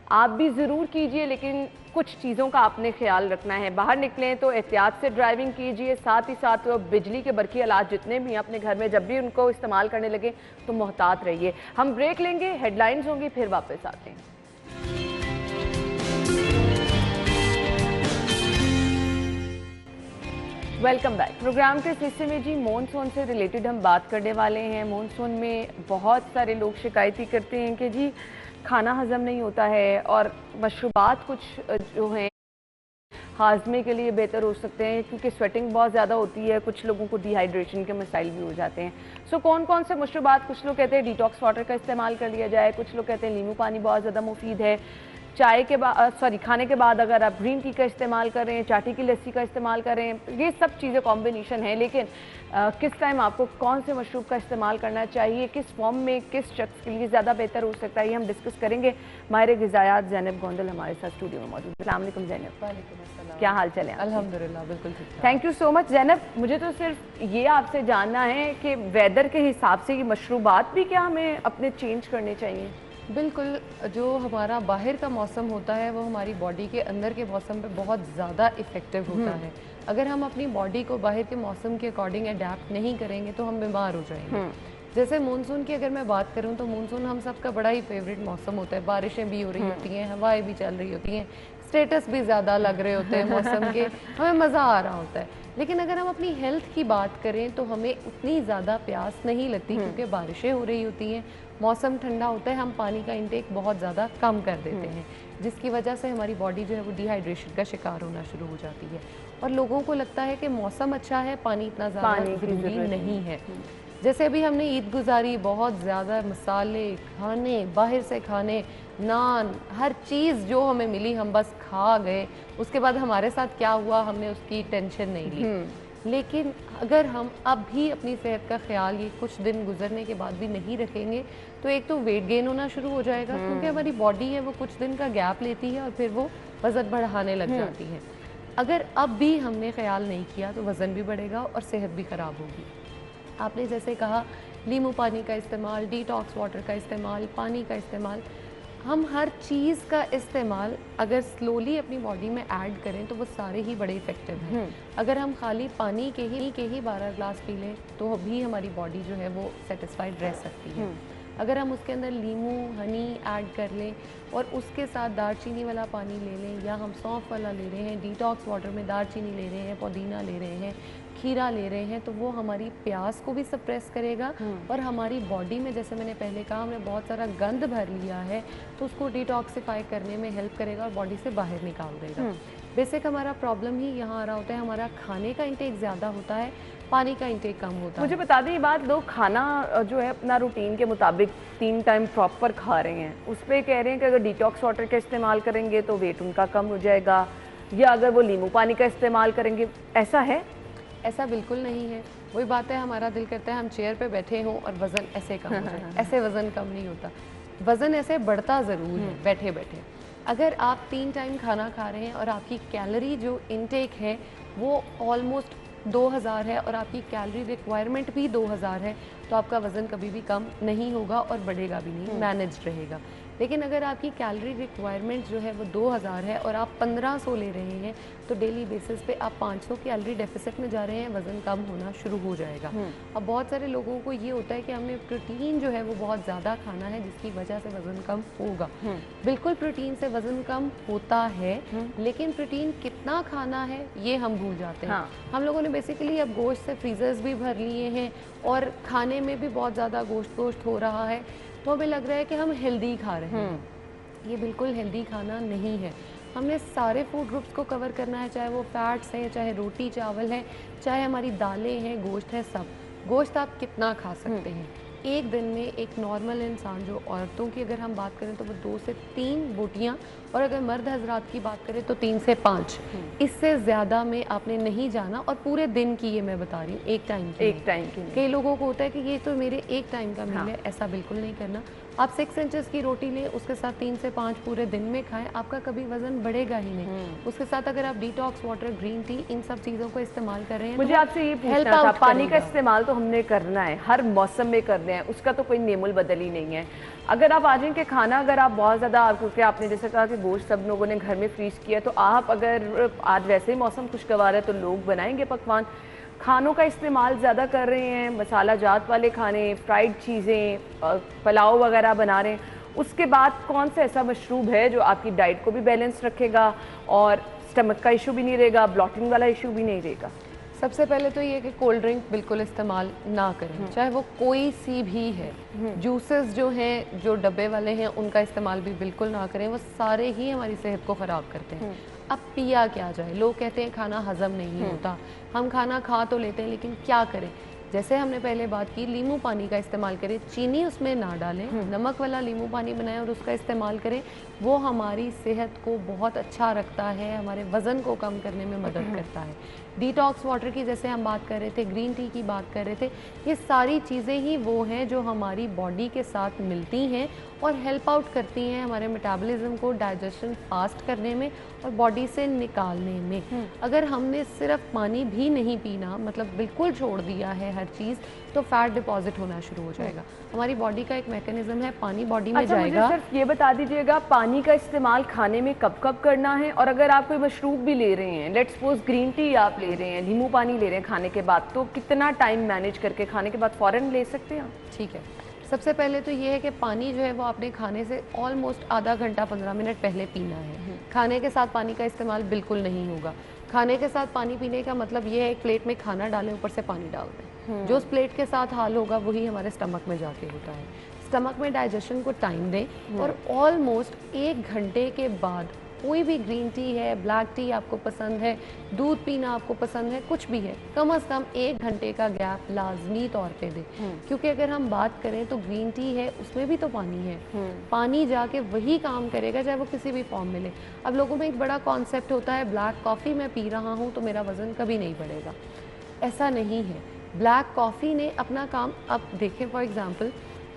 आप भी ज़रूर कीजिए, लेकिन कुछ चीज़ों का आपने ख्याल रखना है। बाहर निकलें तो एहतियात से ड्राइविंग कीजिए, साथ ही साथ बिजली के बरकी आलात जितने भी हैं अपने घर में जब भी उनको इस्तेमाल करने लगे तो मोहतात रहिए। हम ब्रेक लेंगे, हेडलाइंस होंगी, फिर वापस आते हैं। Welcome back. प्रोग्राम के इस हिस्से में जी मॉनसून से रिलेटेड हम बात करने वाले हैं। मॉनसून में बहुत सारे लोग शिकायती करते हैं कि जी खाना हजम नहीं होता है और मशरूबात कुछ जो हैं हाजमे के लिए बेहतर हो सकते हैं, क्योंकि स्वेटिंग बहुत ज़्यादा होती है, कुछ लोगों को डिहाइड्रेशन के मसाइल भी हो जाते हैं। सो कौन कौन से मशरूबात, कुछ लोग कहते हैं डिटॉक्स वाटर का इस्तेमाल कर लिया जाए, कुछ लोग कहते हैं नींबू पानी बहुत ज़्यादा मुफीद है। चाय के बाद खाने के बाद अगर आप ग्रीन टी का इस्तेमाल करें, चाटी की लस्सी का इस्तेमाल करें, ये सब चीज़ें कॉम्बिनेशन है। लेकिन किस टाइम आपको कौन से मशरूब का इस्तेमाल करना चाहिए, किस फॉर्म में किस शख्स के लिए ज़्यादा बेहतर हो सकता है, ये हम डिस्कस करेंगे। माहिर ग़िज़ायात ज़ैनब गोंदल हमारे साथ स्टूडियो में मौजूद है। अस्सलाम वालेकुम ज़ैनब। वालेकुम अस्सलाम। क्या हाल चल है? अल्हम्दुलिल्लाह बिल्कुल ठीक। Thank you so much Zainab. मुझे तो सिर्फ ये आपसे जानना है कि वेदर के हिसाब से ये मशरूबात भी क्या हमें अपने चेंज करने चाहिए? बिल्कुल, जो हमारा बाहर का मौसम होता है वो हमारी बॉडी के अंदर के मौसम पे बहुत ज़्यादा इफ़ेक्टिव होता है। अगर हम अपनी बॉडी को बाहर के मौसम के अकॉर्डिंग अडेप्ट नहीं करेंगे तो हम बीमार हो जाएंगे। जैसे मानसून की अगर मैं बात करूं तो मानसून हम सबका बड़ा ही फेवरेट मौसम होता है। बारिशें भी हो रही होती हैं, हवाएं भी चल रही होती हैं, स्टेटस भी ज़्यादा लग रहे होते हैं मौसम के, हमें मज़ा आ रहा होता है। लेकिन अगर हम अपनी हेल्थ की बात करें तो हमें उतनी ज़्यादा प्यास नहीं लगती, क्योंकि बारिशें हो रही होती हैं, मौसम ठंडा होता है, हम पानी का इंटेक बहुत ज़्यादा कम कर देते हैं, जिसकी वजह से हमारी बॉडी जो है वो डिहाइड्रेशन का शिकार होना शुरू हो जाती है। और लोगों को लगता है कि मौसम अच्छा है, पानी इतना ज़्यादा ज़रूरी नहीं है। जैसे अभी हमने ईद गुजारी, बहुत ज़्यादा मसाले खाने, बाहर से खाने, नान, हर चीज़ जो हमें मिली हम बस खा गए, उसके बाद हमारे साथ क्या हुआ हमने उसकी टेंशन नहीं ली। लेकिन अगर हम अब भी अपनी सेहत का ख्याल ये कुछ दिन गुजरने के बाद भी नहीं रखेंगे तो एक तो वेट गेन होना शुरू हो जाएगा, क्योंकि हमारी बॉडी है वो कुछ दिन का गैप लेती है और फिर वो वज़न बढ़ाने लग जाती है। अगर अब भी हमने ख्याल नहीं किया तो वज़न भी बढ़ेगा और सेहत भी ख़राब होगी। आपने जैसे कहा नींबू पानी का इस्तेमाल, डिटॉक्स वाटर का इस्तेमाल, पानी का इस्तेमाल, हम हर चीज़ का इस्तेमाल अगर स्लोली अपनी बॉडी में ऐड करें तो वो सारे ही बड़े इफ़ेक्टिव हैं। अगर हम खाली पानी के ही 12 ग्लास पी लें तो भी हमारी बॉडी जो है वो सेटिस्फाइड रह सकती है। अगर हम उसके अंदर लीमू, हनी ऐड कर लें और उसके साथ दालचीनी वाला पानी ले लें, या हम सौंफ वाला ले रहे हैं, डिटॉक्स वाटर में दालचीनी ले रहे हैं, पुदीना ले रहे हैं, खीरा ले रहे हैं, तो वो हमारी प्यास को भी सप्रेस करेगा और हमारी बॉडी में, जैसे मैंने पहले कहा, हमने बहुत सारा गंद भर लिया है तो उसको डिटॉक्सिफाई करने में हेल्प करेगा और बॉडी से बाहर निकाल देगा। बेसिक हमारा प्रॉब्लम ही यहाँ आ रहा होता है, हमारा खाने का इंटेक ज़्यादा होता है, पानी का इंटेक कम होता है। मुझे बता दें ये बात, लोग खाना जो है अपना रूटीन के मुताबिक 3 टाइम प्रॉपर खा रहे हैं, उस पर कह रहे हैं कि अगर डिटॉक्स वाटर का इस्तेमाल करेंगे तो वेट उनका कम हो जाएगा, या अगर वो नींबू पानी का इस्तेमाल करेंगे, ऐसा है? ऐसा बिल्कुल नहीं है। वही बात है, हमारा दिल करता है हम चेयर पे बैठे हों और वज़न ऐसे कम हो जाए। ऐसे वज़न कम नहीं होता, वज़न ऐसे बढ़ता ज़रूर है बैठे बैठे। अगर आप 3 टाइम खाना खा रहे हैं और आपकी कैलोरी जो इनटेक है वो ऑलमोस्ट 2000 है और आपकी कैलोरी रिक्वायरमेंट भी 2000 है, तो आपका वज़न कभी भी कम नहीं होगा और बढ़ेगा भी नहीं, मैनेज रहेगा। लेकिन अगर आपकी कैलोरी रिक्वायरमेंट जो है वो 2000 है और आप 1500 ले रहे हैं तो डेली बेसिस पे आप 500 कैलोरी डेफिसिट में जा रहे हैं, वज़न कम होना शुरू हो जाएगा। अब बहुत सारे लोगों को ये होता है कि हमें प्रोटीन जो है वो बहुत ज़्यादा खाना है जिसकी वजह से वज़न कम होगा। बिल्कुल प्रोटीन से वज़न कम होता है, लेकिन प्रोटीन कितना खाना है ये हम भूल जाते हैं। हम लोगों ने बेसिकली अब गोश्त से फ्रीजर्स भी भर लिए हैं और खाने में भी बहुत ज़्यादा गोश्त हो रहा है, तो हमें लग रहा है कि हम हेल्दी खा रहे हैं। ये बिल्कुल हेल्दी खाना नहीं है। हमने सारे फूड ग्रुप्स को कवर करना है, चाहे वो फैट्स हैं, चाहे रोटी चावल है, चाहे हमारी दालें हैं, गोश्त है, सब। गोश्त आप कितना खा सकते हैं? एक दिन में एक नॉर्मल इंसान, जो औरतों की अगर हम बात करें तो वो 2 से 3 बोटियाँ, और अगर मर्द हजरात की बात करें तो 3 से 5, इससे ज़्यादा में आपने नहीं जाना। और पूरे दिन की ये मैं बता रही हूँ, एक टाइम की। एक टाइम की। कई लोगों को होता है कि ये तो मेरे एक टाइम का मील है, ऐसा बिल्कुल नहीं करना। आप 6 इंचेस की रोटी लें, उसके साथ 3 से 5 पूरे दिन में खाएं, आपका कभी वजन बढ़ेगा ही नहीं। उसके साथ अगर आप डिटॉक्स वाटर, ग्रीन टी, इन सब चीज़ों को इस्तेमाल कर रहे हैं, मुझे तो आपसे ये पूछना था, पानी का इस्तेमाल तो हमने करना है, हर मौसम में करना है, उसका तो कोई नेमुल बदल ही नहीं है। अगर आप आज के खाना, अगर आप बहुत ज़्यादा, क्योंकि आपने जैसे कहा कि गोश्त सब लोगों ने घर में फ्रीज किया, तो आप अगर आज वैसे ही मौसम खुशगवार है तो लोग बनाएंगे पकवान, खानों का इस्तेमाल ज़्यादा कर रहे हैं, मसाला जात वाले खाने, फ्राइड चीज़ें, पुलाव वगैरह बना रहे हैं, उसके बाद कौन सा ऐसा मशरूब है जो आपकी डाइट को भी बैलेंस रखेगा और स्टमक का इशू भी नहीं रहेगा, ब्लॉटिंग वाला इशू भी नहीं रहेगा? सबसे पहले तो ये कि कोल्ड ड्रिंक बिल्कुल इस्तेमाल ना करें, चाहे वो कोई सी भी है। जूसेस जो हैं, जो डब्बे वाले हैं, उनका इस्तेमाल भी बिल्कुल ना करें, वो सारे ही हमारी सेहत को ख़राब करते हैं। अब पिया क्या जाए? लोग कहते हैं खाना हजम नहीं होता, हम खाना खा तो लेते हैं, लेकिन क्या करें? जैसे हमने पहले बात की, नींबू पानी का इस्तेमाल करें, चीनी उसमें ना डालें, नमक वाला नींबू पानी बनाएं और उसका इस्तेमाल करें। वो हमारी सेहत को बहुत अच्छा रखता है, हमारे वज़न को कम करने में मदद करता है। डिटॉक्स वाटर की जैसे हम बात कर रहे थे, ग्रीन टी की बात कर रहे थे, ये सारी चीज़ें ही वो हैं जो हमारी बॉडी के साथ मिलती हैं और हेल्प आउट करती हैं हमारे मेटाबॉलिज्म को डाइजेशन फास्ट करने में और बॉडी से निकालने में। अगर हमने सिर्फ पानी भी नहीं पीना, मतलब बिल्कुल छोड़ दिया है हर चीज़, तो फैट डिपॉजिट होना शुरू हो जाएगा। हमारी बॉडी का एक मैकेनिज्म है, पानी बॉडी में जाएगा। मुझे सिर्फ ये बता दीजिएगा, पानी का इस्तेमाल खाने में कब कब करना है, और अगर आप कोई मशरूब भी ले रहे हैं, लेट्स सपोज ग्रीन टी आप ले रहे हैं, नींबू पानी ले रहे हैं खाने के बाद, तो कितना टाइम मैनेज करके खाने के बाद फ़ौरन ले सकते हैं? ठीक है, सबसे पहले तो ये है कि पानी जो है वो आपने खाने से ऑलमोस्ट आधा घंटा 15 मिनट पहले पीना है। खाने के साथ पानी का इस्तेमाल बिल्कुल नहीं होगा। खाने के साथ पानी पीने का मतलब ये है, एक प्लेट में खाना डालें, ऊपर से पानी डाल दें। जो उस प्लेट के साथ हाल होगा वही हमारे स्टमक में जाके होता है। स्टमक में डाइजेशन को टाइम दें और ऑलमोस्ट 1 घंटे के बाद कोई भी ग्रीन टी है, ब्लैक टी आपको पसंद है, दूध पीना आपको पसंद है, कुछ भी है, कम से कम 1 घंटे का गैप लाजमी तौर पे दें। क्योंकि अगर हम बात करें तो ग्रीन टी है, उसमें भी तो पानी है, पानी जाके वही काम करेगा चाहे वो किसी भी फॉर्म में ले। अब लोगों में एक बड़ा कॉन्सेप्ट होता है, ब्लैक कॉफ़ी मैं पी रहा हूँ तो मेरा वज़न कभी नहीं बढ़ेगा। ऐसा नहीं है। ब्लैक कॉफ़ी ने अपना काम, अब देखें फॉर एग्ज़ाम्पल,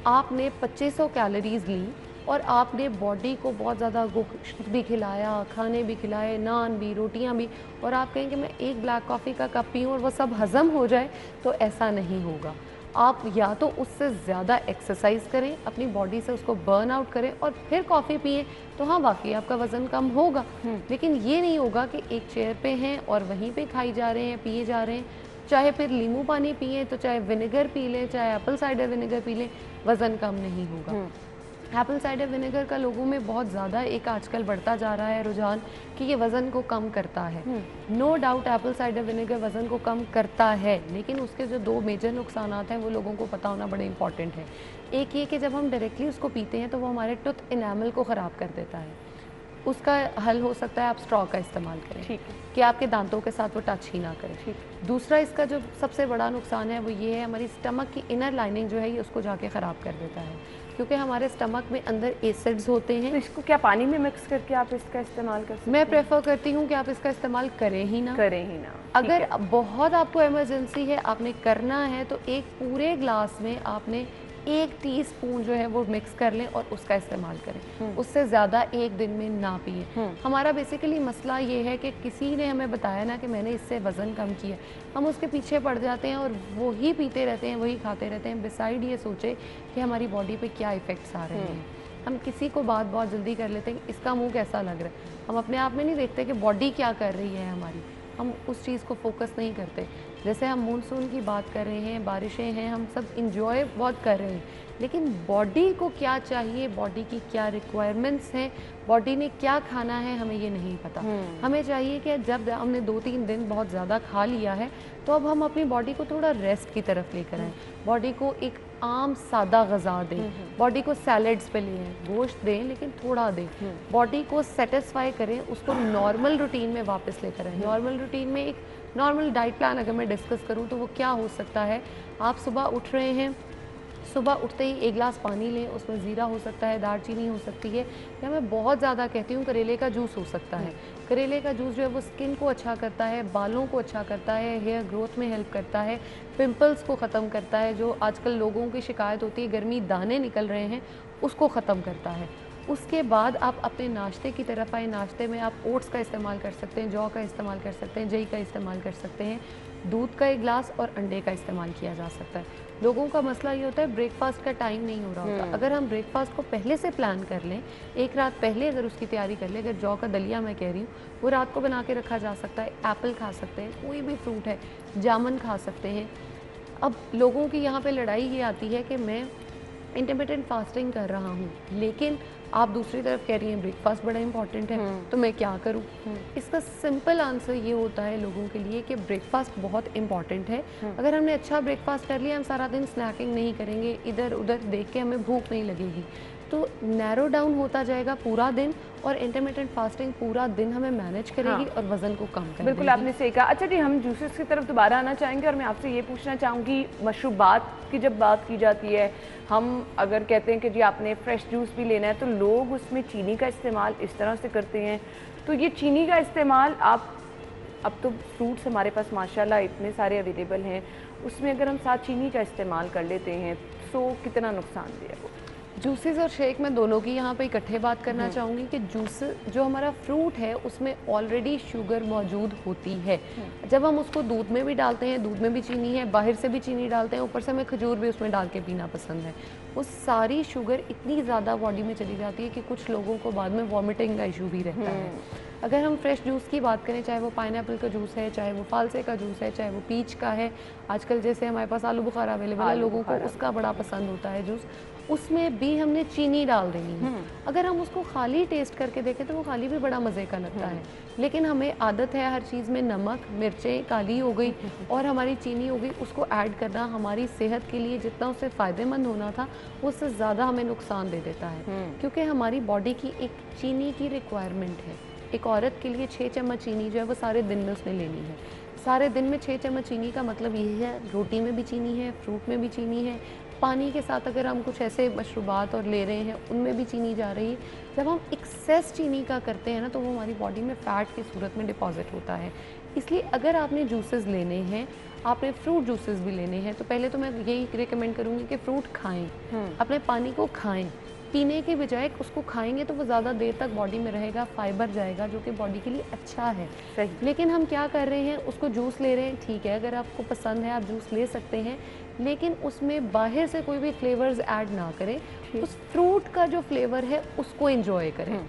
आपने 2500 कैलोरीज़ ली और आपने बॉडी को बहुत ज़्यादा गोश्त भी खिलाया, खाने भी खिलाए, नान भी, रोटियां भी, और आप कहें कि मैं एक ब्लैक कॉफ़ी का कप पीऊँ और वो सब हज़म हो जाए, तो ऐसा नहीं होगा। आप या तो उससे ज़्यादा एक्सरसाइज करें, अपनी बॉडी से उसको बर्न आउट करें और फिर कॉफ़ी पिए, तो हाँ वाकई आपका वज़न कम होगा। लेकिन ये नहीं होगा कि एक चेयर पे हैं और वहीं पे खाई जा रहे हैं, पिए जा रहे हैं। चाहे फिर नींबू पानी पिए, तो चाहे विनेगर पी लें, चाहे एप्पल साइडर विनेगर पी लें, वज़न कम नहीं होगा। एप्पल साइडर विनेगर का लोगों में बहुत ज़्यादा एक आजकल बढ़ता जा रहा है रुझान कि ये वज़न को कम करता है। No doubt apple cider vinegar वज़न को कम करता है, लेकिन उसके जो 2 मेजर नुकसान हैं वो लोगों को पता होना बड़े इंपॉर्टेंट है। एक ये कि जब हम डायरेक्टली उसको पीते हैं तो वो हमारे टूथ इनेमल को ख़राब कर देता है। उसका हल हो सकता है आप स्ट्रॉ का इस्तेमाल करें, ठीक है, कि आपके दांतों के साथ वो टच ही ना करें। ठीक। दूसरा इसका जो सबसे बड़ा नुकसान है वो ये है, हमारी स्टमक की इनर लाइनिंग जो है ये उसको जाके ख़राब कर देता है, क्योंकि हमारे स्टमक में अंदर एसिड्स होते हैं। तो इसको क्या पानी में मिक्स करके आप इसका इस्तेमाल कर सकते हैं? मैं प्रेफर करती हूँ कि आप इसका इस्तेमाल करें ही ना। अगर बहुत आपको इमरजेंसी है, आपने करना है, तो एक पूरे ग्लास में आपने 1 टीस्पून जो है वो मिक्स कर लें और उसका इस्तेमाल करें। उससे ज़्यादा एक दिन में ना पिए। हमारा बेसिकली मसला ये है कि किसी ने हमें बताया ना कि मैंने इससे वज़न कम किया, हम उसके पीछे पड़ जाते हैं और वही पीते रहते हैं, वही खाते रहते हैं, बिसाइड ये सोचे कि हमारी बॉडी पे क्या इफ़ेक्ट्स आ रहे हैं। हम किसी को बात बहुत जल्दी कर लेते हैं, इसका मुँह कैसा लग रहा है, हम अपने आप में नहीं देखते कि बॉडी क्या कर रही है हमारी, हम उस चीज़ को फोकस नहीं करते। जैसे हम मानसून की बात कर रहे हैं, बारिशें हैं, हम सब इंजॉय बहुत कर रहे हैं, लेकिन बॉडी को क्या चाहिए, बॉडी की क्या रिक्वायरमेंट्स हैं, बॉडी ने क्या खाना है, हमें ये नहीं पता। हमें चाहिए कि जब हमने 2-3 दिन बहुत ज़्यादा खा लिया है तो अब हम अपनी बॉडी को थोड़ा रेस्ट की तरफ लेकर आएँ, बॉडी को एक आम सादा ग़ज़ा दें, बॉडी को सैलड्स पे लें, गोश्त दें लेकिन थोड़ा दें, बॉडी को सेटिस्फाई करें, उसको नॉर्मल रूटीन में वापस लेकर आएँ। नॉर्मल रूटीन में एक नॉर्मल डाइट प्लान अगर मैं डिस्कस करूं तो वो क्या हो सकता है, आप सुबह उठ रहे हैं, सुबह उठते ही 1 गिलास पानी लें, उसमें ज़ीरा हो सकता है, दालचीनी हो सकती है, या मैं बहुत ज़्यादा कहती हूँ करेले का जूस हो सकता है। करेले का जूस जो है वो स्किन को अच्छा करता है, बालों को अच्छा करता है, हेयर ग्रोथ में हेल्प करता है, पिंपल्स को ख़त्म करता है, जो आजकल लोगों की शिकायत होती है गर्मी दाने निकल रहे हैं, उसको ख़त्म करता है। उसके बाद आप अपने नाश्ते की तरफ आए। नाश्ते में आप ओट्स का इस्तेमाल कर सकते हैं, जौ का इस्तेमाल कर सकते हैं, जई का इस्तेमाल कर सकते हैं, दूध का 1 गिलास और अंडे का इस्तेमाल किया जा सकता है। लोगों का मसला ये होता है ब्रेकफास्ट का टाइम नहीं हो रहा होता। अगर हम ब्रेकफास्ट को पहले से प्लान कर लें, एक रात पहले अगर उसकी तैयारी कर लें, अगर जौ का दलिया मैं कह रही हूँ, वो रात को बना के रखा जा सकता है। एप्पल खा सकते हैं, कोई भी फ्रूट है, जामुन खा सकते हैं। अब लोगों की यहाँ पे लड़ाई ये आती है कि मैं इंटरमिटेंट फास्टिंग कर रहा हूँ, लेकिन आप दूसरी तरफ कह रही हैं ब्रेकफास्ट बड़ा इंपॉर्टेंट है, तो मैं क्या करूँ? इसका सिंपल आंसर ये होता है लोगों के लिए कि ब्रेकफास्ट बहुत इंपॉर्टेंट है। अगर हमने अच्छा ब्रेकफास्ट कर लिया, हम सारा दिन स्नैकिंग नहीं करेंगे, इधर उधर देख के हमें भूख नहीं लगेगी, तो नैरो डाउन होता जाएगा पूरा दिन, और इंटरमिटेंट फास्टिंग पूरा दिन हमें मैनेज करेगी और वजन को कम करेगी। बिल्कुल आपने सही कहा। अच्छा जी, हम जूसेस की तरफ दोबारा आना चाहेंगे और मैं आपसे ये पूछना चाहूँगी, मशरूबात की जब बात की जाती है, हम अगर कहते हैं कि जी आपने फ्रेश जूस भी लेना है, तो लोग उसमें चीनी का इस्तेमाल इस तरह से करते हैं। तो ये चीनी का इस्तेमाल आप, अब तो फ्रूट्स हमारे पास माशाल्लाह इतने सारे अवेलेबल हैं, उसमें अगर हम साथ चीनी का इस्तेमाल कर लेते हैं तो कितना नुकसानदेह है वो? जूसेस और शेक मैं दोनों की यहाँ पे इकट्ठे बात करना चाहूँगी कि जूस जो हमारा फ्रूट है उसमें ऑलरेडी शुगर मौजूद होती है। जब हम उसको दूध में भी डालते हैं, दूध में भी चीनी है, बाहर से भी चीनी डालते हैं, ऊपर से हमें खजूर भी उसमें डाल के पीना पसंद है, वो सारी शुगर इतनी ज़्यादा बॉडी में चली जाती है कि कुछ लोगों को बाद में वॉमिटिंग का इशू भी रहता है। अगर हम फ्रेश जूस की बात करें, चाहे वो पाइनएप्पल का जूस है, चाहे वो फालसे का जूस है, चाहे वो पीच का है, आजकल जैसे हमारे पास आलू बुखारा अवेलेबल है, लोगों को उसका बड़ा पसंद होता है जूस, उसमें भी हमने चीनी डाल देनी है। अगर हम उसको खाली टेस्ट करके देखें तो वो खाली भी बड़ा मज़े का लगता है, लेकिन हमें आदत है हर चीज़ में नमक, मिर्चें काली हो गई और हमारी चीनी हो गई, उसको ऐड करना हमारी सेहत के लिए जितना उससे फ़ायदेमंद होना था उससे ज़्यादा हमें नुकसान दे देता है, क्योंकि हमारी बॉडी की एक चीनी की रिक्वायरमेंट है। एक औरत के लिए 6 चम्मच चीनी जो है वो सारे दिन में उसने लेनी है। सारे दिन में 6 चम्मच चीनी का मतलब यही है, रोटी में भी चीनी है, फ्रूट में भी चीनी है, पानी के साथ अगर हम कुछ ऐसे मशरूबात और ले रहे हैं उनमें भी चीनी जा रही है। जब हम एक्सेस चीनी का करते हैं ना, तो वो हमारी बॉडी में फ़ैट की सूरत में डिपॉजिट होता है। इसलिए अगर आपने जूसेस लेने हैं, आपने फ्रूट जूसेस भी लेने हैं, तो पहले तो मैं यही रिकमेंड करूँगी कि फ्रूट खाएँ, अपने पानी को खाएँ, पीने के बजाय उसको खाएंगे तो वो ज़्यादा देर तक बॉडी में रहेगा, फाइबर जाएगा जो कि बॉडी के लिए अच्छा है। सही। लेकिन हम क्या कर रहे हैं, उसको जूस ले रहे हैं। ठीक है, अगर आपको पसंद है आप जूस ले सकते हैं, लेकिन उसमें बाहर से कोई भी फ्लेवर्स ऐड ना करें, उस फ्रूट का जो फ्लेवर है उसको एंजॉय करें,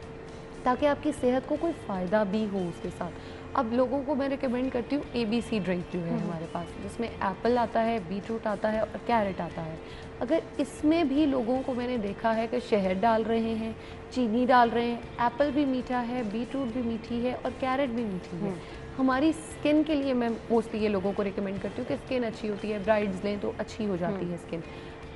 ताकि आपकी सेहत को कोई फ़ायदा भी हो उसके साथ। अब लोगों को मैं रिकमेंड करती हूँ ABC ड्रिंक जो है हमारे पास, जिसमें एप्पल आता है, बीटरूट आता है और कैरेट आता है। अगर इसमें भी लोगों को मैंने देखा है कि शहद डाल रहे हैं, चीनी डाल रहे हैं, एप्पल भी मीठा है, बीटरूट भी मीठी है और कैरेट भी मीठी है। हमारी स्किन के लिए मैं मोस्टली ये लोगों को रिकमेंड करती हूँ कि स्किन अच्छी होती है, ब्राइड्स लें तो अच्छी हो जाती है स्किन।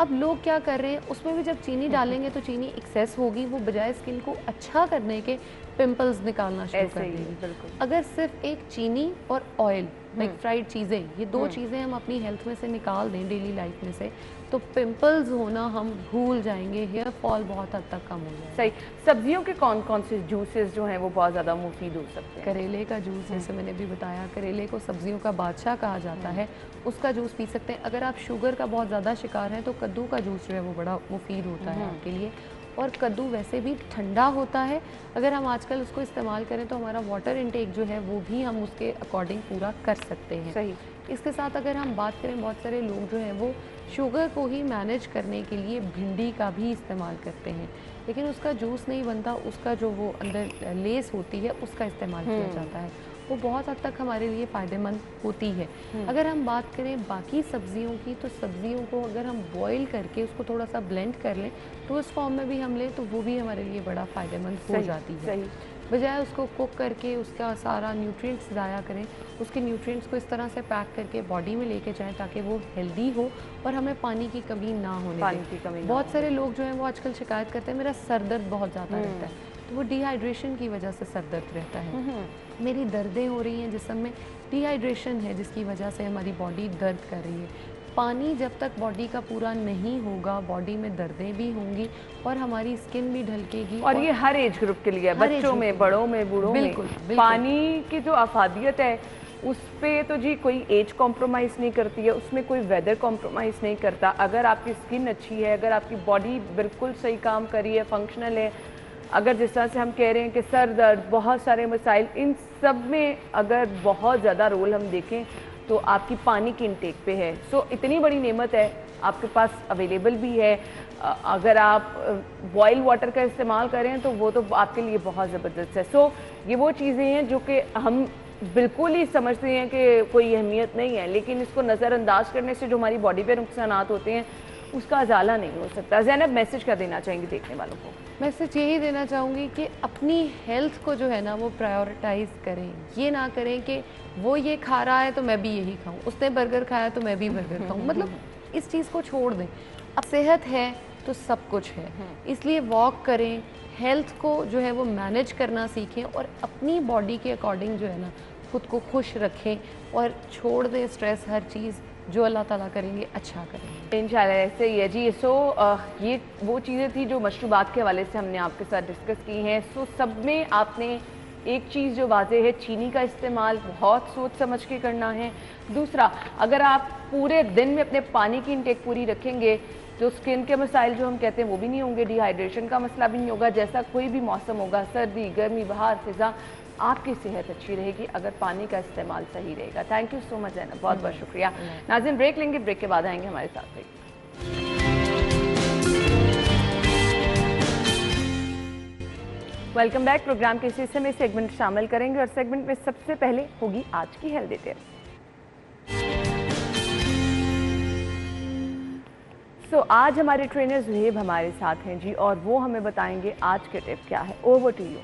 अब लोग क्या कर रहे हैं, उसमें भी जब चीनी डालेंगे तो चीनी एक्सेस होगी, वो बजाय स्किन को अच्छा करने के पिंपल्स निकालना शुरू कर देगी। अगर सिर्फ एक चीनी और ऑयल, लाइक फ्राइड चीज़ें, ये दो चीज़ें हम अपनी हेल्थ में से निकाल दें डेली लाइफ में से, तो पिंपल्स होना हम भूल जाएंगे, हेयर फॉल बहुत हद तक कम हो जाएगा। सही। सब्जियों के कौन कौन से जूसेस जो हैं वो बहुत ज़्यादा मुफीद हो सकते हैं? करेले का जूस, जैसे मैंने भी बताया, करेले को सब्जियों का बादशाह कहा जाता है, उसका जूस पी सकते हैं। अगर आप शुगर का बहुत ज़्यादा शिकार हैं तो कद्दू का जूस जो है वो बड़ा मुफीद होता है आपके लिए। और कद्दू वैसे भी ठंडा होता है, अगर हम आजकल उसको इस्तेमाल करें तो हमारा वाटर इनटेक जो है वो भी हम उसके अकॉर्डिंग पूरा कर सकते हैं। सही। इसके साथ अगर हम बात करें, बहुत सारे लोग जो हैं वो शुगर को ही मैनेज करने के लिए भिंडी का भी इस्तेमाल करते हैं, लेकिन उसका जूस नहीं बनता, उसका जो वो अंदर लेस होती है उसका इस्तेमाल किया जाता है, वो बहुत हद तक हमारे लिए फ़ायदेमंद होती है। अगर हम बात करें बाकी सब्जियों की, तो सब्जियों को अगर हम बॉईल करके उसको थोड़ा सा ब्लेंड कर लें तो उस फॉर्म में भी हम लें तो वो भी हमारे लिए बड़ा फ़ायदेमंद हो जाती है। बजाय उसको कुक करके उसका सारा न्यूट्रिएंट्स ज़ाया करें, उसके न्यूट्रिएंट्स को इस तरह से पैक करके बॉडी में लेके जाएं ताकि वो हेल्दी हो और हमें पानी की कमी ना होने दें। बहुत सारे लोग जो हैं वो आजकल शिकायत करते हैं मेरा सर दर्द बहुत ज़्यादा रहता है, तो वो डिहाइड्रेशन की वजह से सर दर्द रहता है। मेरी दर्दें हो रही हैं जिस्म में, डिहाइड्रेशन है जिसकी वजह से हमारी बॉडी दर्द कर रही है। पानी जब तक बॉडी का पूरा नहीं होगा, बॉडी में दर्दें भी होंगी और हमारी स्किन भी ढलकेगी। और ये हर एज ग्रुप के लिए है, बच्चों में, बड़ों में, बूढ़ों में। बिल्कुल। पानी की जो अफादियत है उस पे तो जी कोई एज कॉम्प्रोमाइज़ नहीं करती है, उसमें कोई वेदर कॉम्प्रोमाइज़ नहीं करता। अगर आपकी स्किन अच्छी है, अगर आपकी बॉडी बिल्कुल सही काम कर रही है, फंक्शनल है, अगर जिस तरह से हम कह रहे हैं कि सर दर्द, बहुत सारे मसाइल, इन सब में अगर बहुत ज़्यादा रोल हम देखें तो आपकी पानी की इनटेक पे है। सो इतनी बड़ी नेमत है, आपके पास अवेलेबल भी है। अगर आप बॉयल वाटर का इस्तेमाल करें तो वो तो आपके लिए बहुत ज़बरदस्त है। सो ये वो चीज़ें हैं जो कि हम बिल्कुल ही समझते हैं कि कोई अहमियत नहीं है, लेकिन इसको नज़रअंदाज करने से जो हमारी बॉडी पे नुकसानात होते हैं उसका अजाला नहीं हो सकता। ज़ैनब, मैसेज क्या देना चाहेंगी देखने वालों को? मैसेज यही देना चाहूँगी कि अपनी हेल्थ को जो है ना वो प्रायोरिटाइज़ करें। ये ना करें कि वो ये खा रहा है तो मैं भी यही खाऊं, उसने बर्गर खाया तो मैं भी बर्गर खाऊं। मतलब इस चीज़ को छोड़ दें। अब सेहत है तो सब कुछ है, इसलिए वॉक करें, हेल्थ को जो है वो मैनेज करना सीखें और अपनी बॉडी के अकॉर्डिंग जो है ना खुद को खुश रखें और छोड़ दें स्ट्रेस। हर चीज़ जो अल्लाह ताला करेंगे अच्छा करेंगे इंशाल्लाह। ऐसे ही है जी। सो ये वो चीज़ें थी जो मशरूबात के हवाले से हमने आपके साथ डिस्कस की हैं। सो सब में आपने एक चीज़ जो वाज़ेह है, चीनी का इस्तेमाल बहुत सोच समझ के करना है। दूसरा, अगर आप पूरे दिन में अपने पानी की इंटेक पूरी रखेंगे तो स्किन के मसाइल जो हम कहते हैं वो भी नहीं होंगे, डिहाइड्रेशन का मसला भी नहीं होगा। जैसा कोई भी मौसम होगा, सर्दी, गर्मी, बाहर, फिज़ा, आपकी सेहत अच्छी रहेगी अगर पानी का इस्तेमाल सही रहेगा। Thank you so much Zainab, बहुत बहुत शुक्रिया। नाज़रीन, ब्रेक लेंगे, ब्रेक के बाद आएंगे हमारे साथ। Welcome back. प्रोग्राम के इस हिस्से में सेगमेंट शामिल करेंगे और सेगमेंट में सबसे पहले होगी आज की हेल्थ डिटेल। सो आज हमारे ट्रेनर ज़ुहैब हमारे साथ हैं जी, और वो हमें बताएंगे आज के टिप क्या है। Over to you.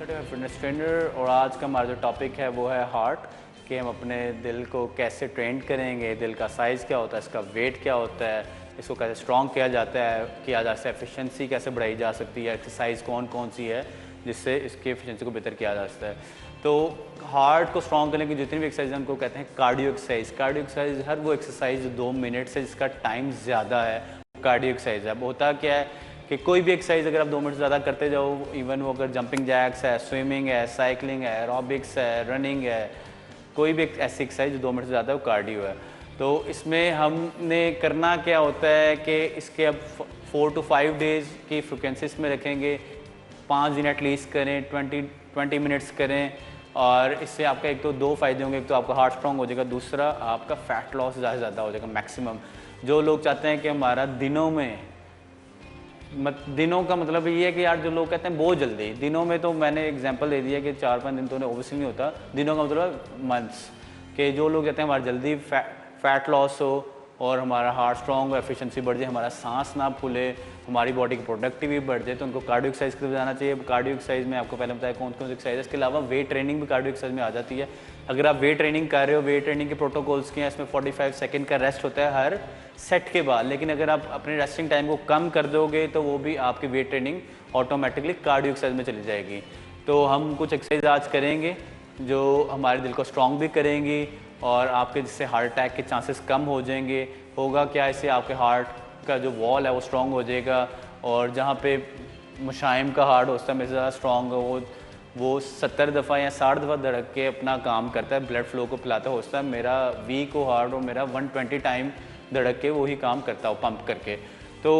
Fitness trainer, और आज का हमारा जो टॉपिक है वो है हार्ट, कि हम अपने दिल को कैसे ट्रेन करेंगे, दिल का साइज़ क्या होता है, इसका वेट क्या होता है, इसको कैसे स्ट्रॉन्ग किया जाता है, एफिशिएंसी कैसे बढ़ाई जा सकती है, एक्सरसाइज कौन कौन सी है जिससे इसकी एफिशिएंसी को बेहतर किया जा सकता है। तो हार्ट को स्ट्रॉन्ग करने की जितनी भी एक्सरसाइज हैं उनको कहते हैं कार्डियो एक्सरसाइज। कार्डियो एक्सरसाइज हर वो एक्सरसाइज जो 2 मिनट से जिसका टाइम ज़्यादा है, कार्डियो एक्सरसाइज है। अब होता क्या है कि कोई भी एक्सरसाइज अगर आप 2 मिनट से ज़्यादा करते जाओ, इवन वो अगर जंपिंग जैक्स है, स्विमिंग है, साइकिलिंग है, एरोबिक्स है, रनिंग है, कोई भी ऐसी एक्सरसाइज जो 2 मिनट से ज़्यादा है वो कार्डियो है। तो इसमें हमने करना क्या होता है कि इसके अब 4 to 5 डेज़ की फ्रिक्वेंसीज में रखेंगे, 5 दिन एटलीस्ट करें, 20 मिनट्स करें, और इससे आपका एक तो 2 फ़ायदे होंगे। एक तो आपका हार्ट स्ट्रॉन्ग हो जाएगा, दूसरा आपका फ़ैट लॉस ज़्यादा हो जाएगा मैक्सिमम। जो लोग चाहते हैं कि हमारा दिनों का मतलब ये है कि यार जो लोग कहते हैं बहुत जल्दी दिनों में, तो मैंने एग्जांपल दे दिया कि 4-5 दिन तो ओबियसली नहीं होता, दिनों का मतलब मंथ्स, के जो लोग कहते हैं हमारा जल्दी फैट लॉस हो और हमारा हार्ट स्ट्रॉन्ग हो, एफिशिएंसी बढ़ जाए, हमारा सांस ना फूले, हमारी बॉडी की प्रोडक्टिविटी बढ़ जाए, तो उनको कार्डियो एक्सरसाइज की तरफ जाना चाहिए। कार्डियो एक्सरसाइज में आपको पहले बताया कौन कौन सी एक्सरसाइज है। इसके अलावा वेट ट्रेनिंग भी कार्डियो एक्सरसाइज में आ जाती है। अगर आप वेट ट्रेनिंग कर रहे हो, वेट ट्रेनिंग के प्रोटोकॉल्स के हैं, इसमें 45 सेकंड का रेस्ट होता है हर सेट के बाद, लेकिन अगर आप अपने रेस्टिंग टाइम को कम कर दोगे तो वो भी आपकी weight training automatically cardio exercise में चली जाएगी। तो हम कुछ एक्सरसाइज आज करेंगे जो हमारे दिल को स्ट्रॉन्ग भी करेंगी और आपके जिससे हार्ट अटैक के चांसेस कम हो जाएंगे। होगा क्या, इससे आपके हार्ट का जो वॉल है वो स्ट्रॉन्ग हो जाएगा, और जहाँ पे मुशाइम का हार्ट होता है मेरे से ज़्यादा स्ट्रॉन्ग हो, वो 70 दफ़ा या 60 दफ़ा धड़क के अपना काम करता है, ब्लड फ्लो को पिलाता होता है। मेरा वीक हो हार्ट और मेरा 120 टाइम धड़क के वही काम करता हो पंप करके। तो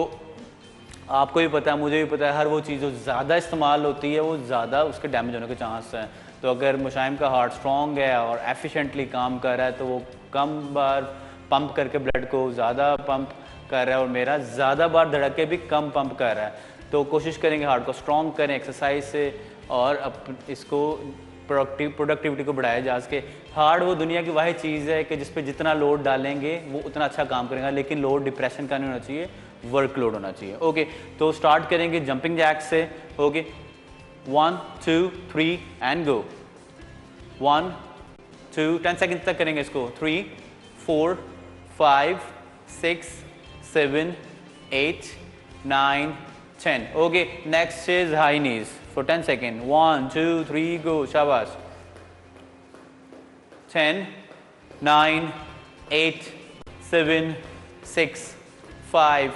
आपको भी पता है, मुझे भी पता है, हर वो चीज़ जो ज़्यादा इस्तेमाल होती है वो ज़्यादा उसके डैमेज होने के चांस हैं। तो अगर मुशाइम का हार्ट स्ट्रॉन्ग है और एफिशिएंटली काम कर रहा है तो वो कम बार पंप करके ब्लड को ज़्यादा पंप कर रहा है, और मेरा ज़्यादा बार धड़के भी कम पंप कर रहा है। तो कोशिश करेंगे हार्ट को स्ट्रॉन्ग करें एक्सरसाइज से, और इसको प्रोडक्टिविटी को बढ़ाया जा सके। हार्ट वो दुनिया की वाहिद चीज़ है कि जिस पे जितना लोड डालेंगे वो उतना अच्छा काम करेगा, लेकिन लोड डिप्रेशन का नहीं होना चाहिए, वर्क लोड होना चाहिए। ओके, तो स्टार्ट करेंगे जंपिंग जैक से। Okay, 1 2 3 and go. 1 2 10 सेकंड तक करेंगे इसको। 3 4 5 6 7 8 9 10। Okay, next is high knees for 10 seconds. 1 2 3 go. Shabash. 10 9 8 7 6 5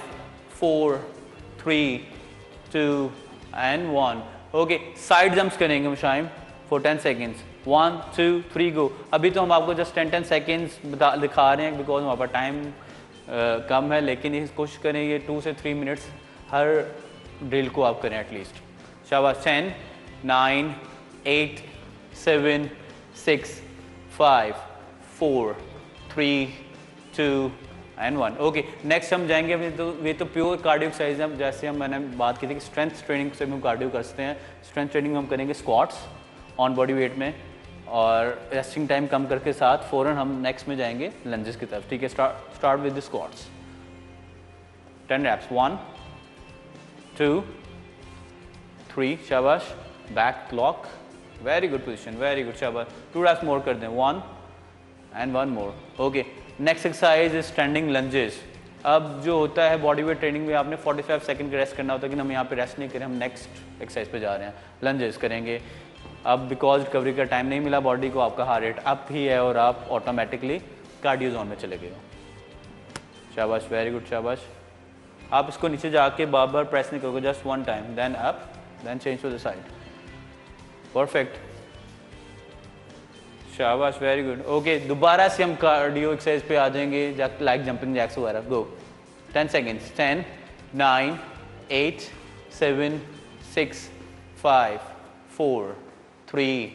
4 3 2 and 1। Okay, side jumps करेंगे मुशाइम फॉर 10 सेकेंड्स। 1 2 3 गो। अभी तो हम आपको जस्ट 10 सेकेंड्स दिखा रहे हैं बिकॉज हमारे पास टाइम कम है, लेकिन इस कोशिश करें ये 2 से 3 मिनट्स हर ड्रिल को आप करें एटलीस्ट। शाबाश। 10 9 8 7 6 5 4 3 2 एंड 1। ओके, नेक्स्ट हम जाएंगे ये तो प्योर कार्डियो एक्सरसाइज है। जैसे मैंने बात की थी कि स्ट्रेंथ ट्रेनिंग से हम कार्डियो करते हैं, स्ट्रेंथ ट्रेनिंग हम करेंगे स्क्वाट्स ऑन बॉडी वेट में, और रेस्टिंग टाइम कम करके साथ फ़ौरन हम नेक्स्ट में जाएंगे लंजेस की तरफ। ठीक है, start with the squats. 10 reps. 1 2 3, शाबाश। Back lock, very good position, very good, शाबाश। 2 रैप्स मोर कर दें। 1 and 1 more. Okay, next exercise is standing lunges. अब जो होता है बॉडी वेट ट्रेनिंग में आपने 45 सेकंड का रेस्ट करना होता है, लेकिन हम यहाँ पे रेस्ट नहीं करें, हम नेक्स्ट एक्सरसाइज पे जा रहे हैं, लंजेस करेंगे। अब बिकॉज रिकवरी का टाइम नहीं मिला बॉडी को, आपका हार्ट रेट अप ही है और आप ऑटोमेटिकली कार्डियो जोन में चले गए हो। शाबाश, वेरी गुड, शाबाश। आप इसको नीचे जाके बार बार प्रेस नहीं करोगे, just 1 time, then up, then change to the side. Perfect, शाबाश, वेरी गुड। ओके, दोबारा से हम कार्डियो एक्सरसाइज पे आ जाएंगे, लाइक जंपिंग जैक्स वगैरह। गो, 10 seconds. 10 9 8 7 6 5 4 3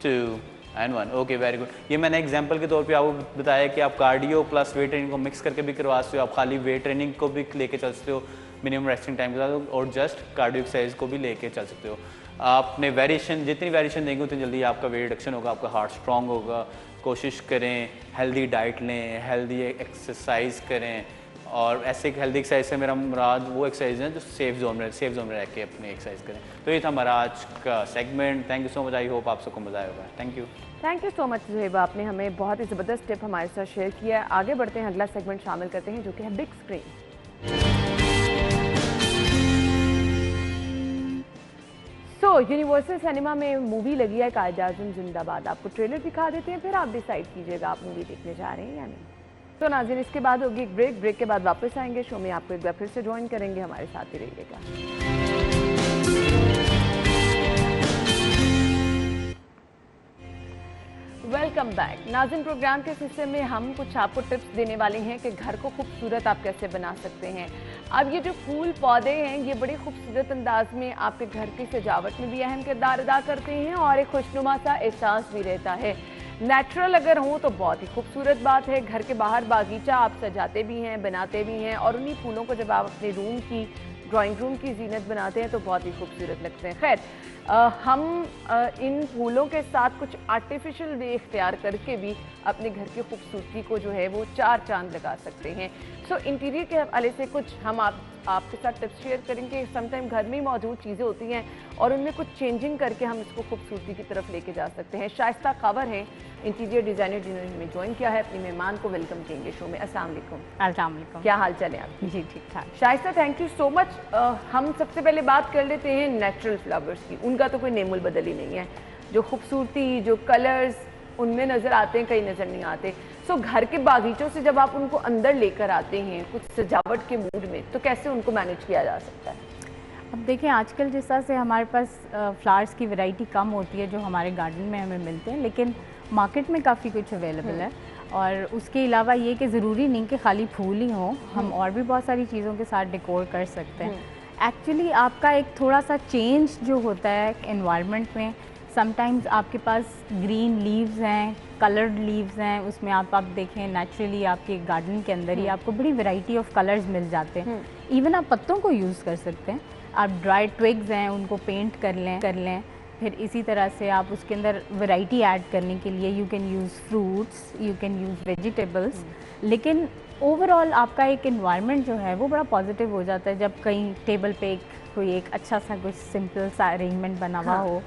2 and 1। Okay, very good. ये मैंने एग्जांपल के तौर पे आपको बताया कि आप कार्डियो प्लस वेट ट्रेनिंग को मिक्स करके भी करवा सकते हो, आप खाली वेट ट्रेनिंग को भी लेके चल सकते हो मिनिमम रेस्टिंग टाइम के साथ, और जस्ट कार्डियो एक्सरसाइज को भी लेके चल सकते हो। आपने वेरिएशन, जितनी वेरिएशन देंगे उतनी जल्दी आपका वेट रिडक्शन होगा, आपका हार्ट स्ट्रॉन्ग होगा। कोशिश करें हेल्दी डाइट लें, हेल्दी एक्सरसाइज करें, और ऐसे एक हेल्दी एक्सरसाइज से मेरा मुराद वो एक्सरसाइज है जो सेफ जोन में रह के अपनी एक्सरसाइज करें। तो ये था हमारा आज का segment. Thank you so much, I hope आप सबको मजा आएगा। थैंक यू सो मच ज़ुहैबा, आपने हमें बहुत ही ज़बरदस्त टिप हमारे साथ शेयर किया है। आगे बढ़ते हैं, अगला सेगमेंट शामिल करते हैं जो कि है बिग स्क्रीन। तो यूनिवर्सल सिनेमा में मूवी लगी है कायदे आज़म जिंदाबाद। आपको ट्रेलर दिखा देते हैं, फिर आप डिसाइड कीजिएगा आप मूवी देखने जा रहे हैं या नहीं। तो नाज़रीन, इसके बाद होगी एक ब्रेक के बाद वापस आएंगे शो में, आपको एक बार फिर से ज्वाइन करेंगे, हमारे साथ ही रहिएगा। वेलकम बैक नाज़रीन। प्रोग्राम के हिस्से में हम कुछ आपको टिप्स देने वाले हैं कि घर को खूबसूरत आप कैसे बना सकते हैं। अब ये जो फूल पौधे हैं, ये बड़े खूबसूरत अंदाज में आपके घर की सजावट में भी अहम किरदार अदा करते हैं और एक खुशनुमा सा एहसास भी रहता है। नेचुरल अगर हो तो बहुत ही खूबसूरत बात है। घर के बाहर बागीचा आप सजाते भी हैं, बनाते भी हैं, और उन्हीं फूलों को जब आप अपने रूम की, ड्राइंग रूम की जीनत बनाते हैं तो बहुत ही खूबसूरत लगते हैं। खैर, हम इन फूलों के साथ कुछ आर्टिफिशियल वे इख्तियार करके भी अपने घर की खूबसूरती को जो है वो 4 चांद लगा सकते हैं। सो इंटीरियर के हवाले से कुछ हम आपके साथ टिप्स शेयर करेंगे। समटाइम घर में ही मौजूद चीज़ें होती हैं और उनमें कुछ चेंजिंग करके हम इसको खूबसूरती की तरफ लेके जा सकते हैं। शाइस्ता खबर हैं, इंटीरियर डिज़ाइनर जिन्होंने हमें ज्वाइन किया है, अपनी मेहमान को वेलकम करेंगे शो में। अस्सलाम वालेकुम। अस्सलाम वालेकुम। क्या हाल चाल है आपकी? जी ठीक ठाक। Shaista, thank you so much. हम सबसे पहले बात कर लेते हैं नेचुरल फ्लावर्स की। उनका तो कोई नेमुल बदल ही नहीं है। जो खूबसूरती, जो कलर्स उनमें नज़र आते हैं, कहीं नज़र नहीं आते। सो घर के बागीचों से जब आप उनको अंदर लेकर आते हैं कुछ सजावट के मूड में, तो कैसे उनको मैनेज किया जा सकता है? अब देखें, आजकल जिस तरह से हमारे पास फ्लावर्स की वैरायटी कम होती है जो हमारे गार्डन में हमें मिलते हैं, लेकिन मार्केट में काफ़ी कुछ अवेलेबल है। और उसके अलावा ये कि ज़रूरी नहीं कि खाली फूल ही हों, हम और भी बहुत सारी चीज़ों के साथ डेकोर कर सकते हैं। एक्चुअली आपका एक थोड़ा सा चेंज जो होता है एनवायरनमेंट में, समटाइम्स आपके पास ग्रीन लीव्स हैं, कलर्ड लीव्स हैं, उसमें आप देखें नेचुरली आपके गार्डन के अंदर ही आपको बड़ी वैरायटी ऑफ कलर्स मिल जाते हैं। इवन आप पत्तों को यूज़ कर सकते हैं, आप ड्राई ट्विग्स हैं उनको पेंट कर लें। फिर इसी तरह से आप उसके अंदर वैरायटी ऐड करने के लिए you can use fruits, you can use vegetables. लेकिन ओवरऑल आपका एक एनवायरनमेंट जो है वो बड़ा पॉजिटिव हो जाता है जब कहीं टेबल पे कोई एक अच्छा सा कुछ सिंपल सा अरेंजमेंट बना हुआ हो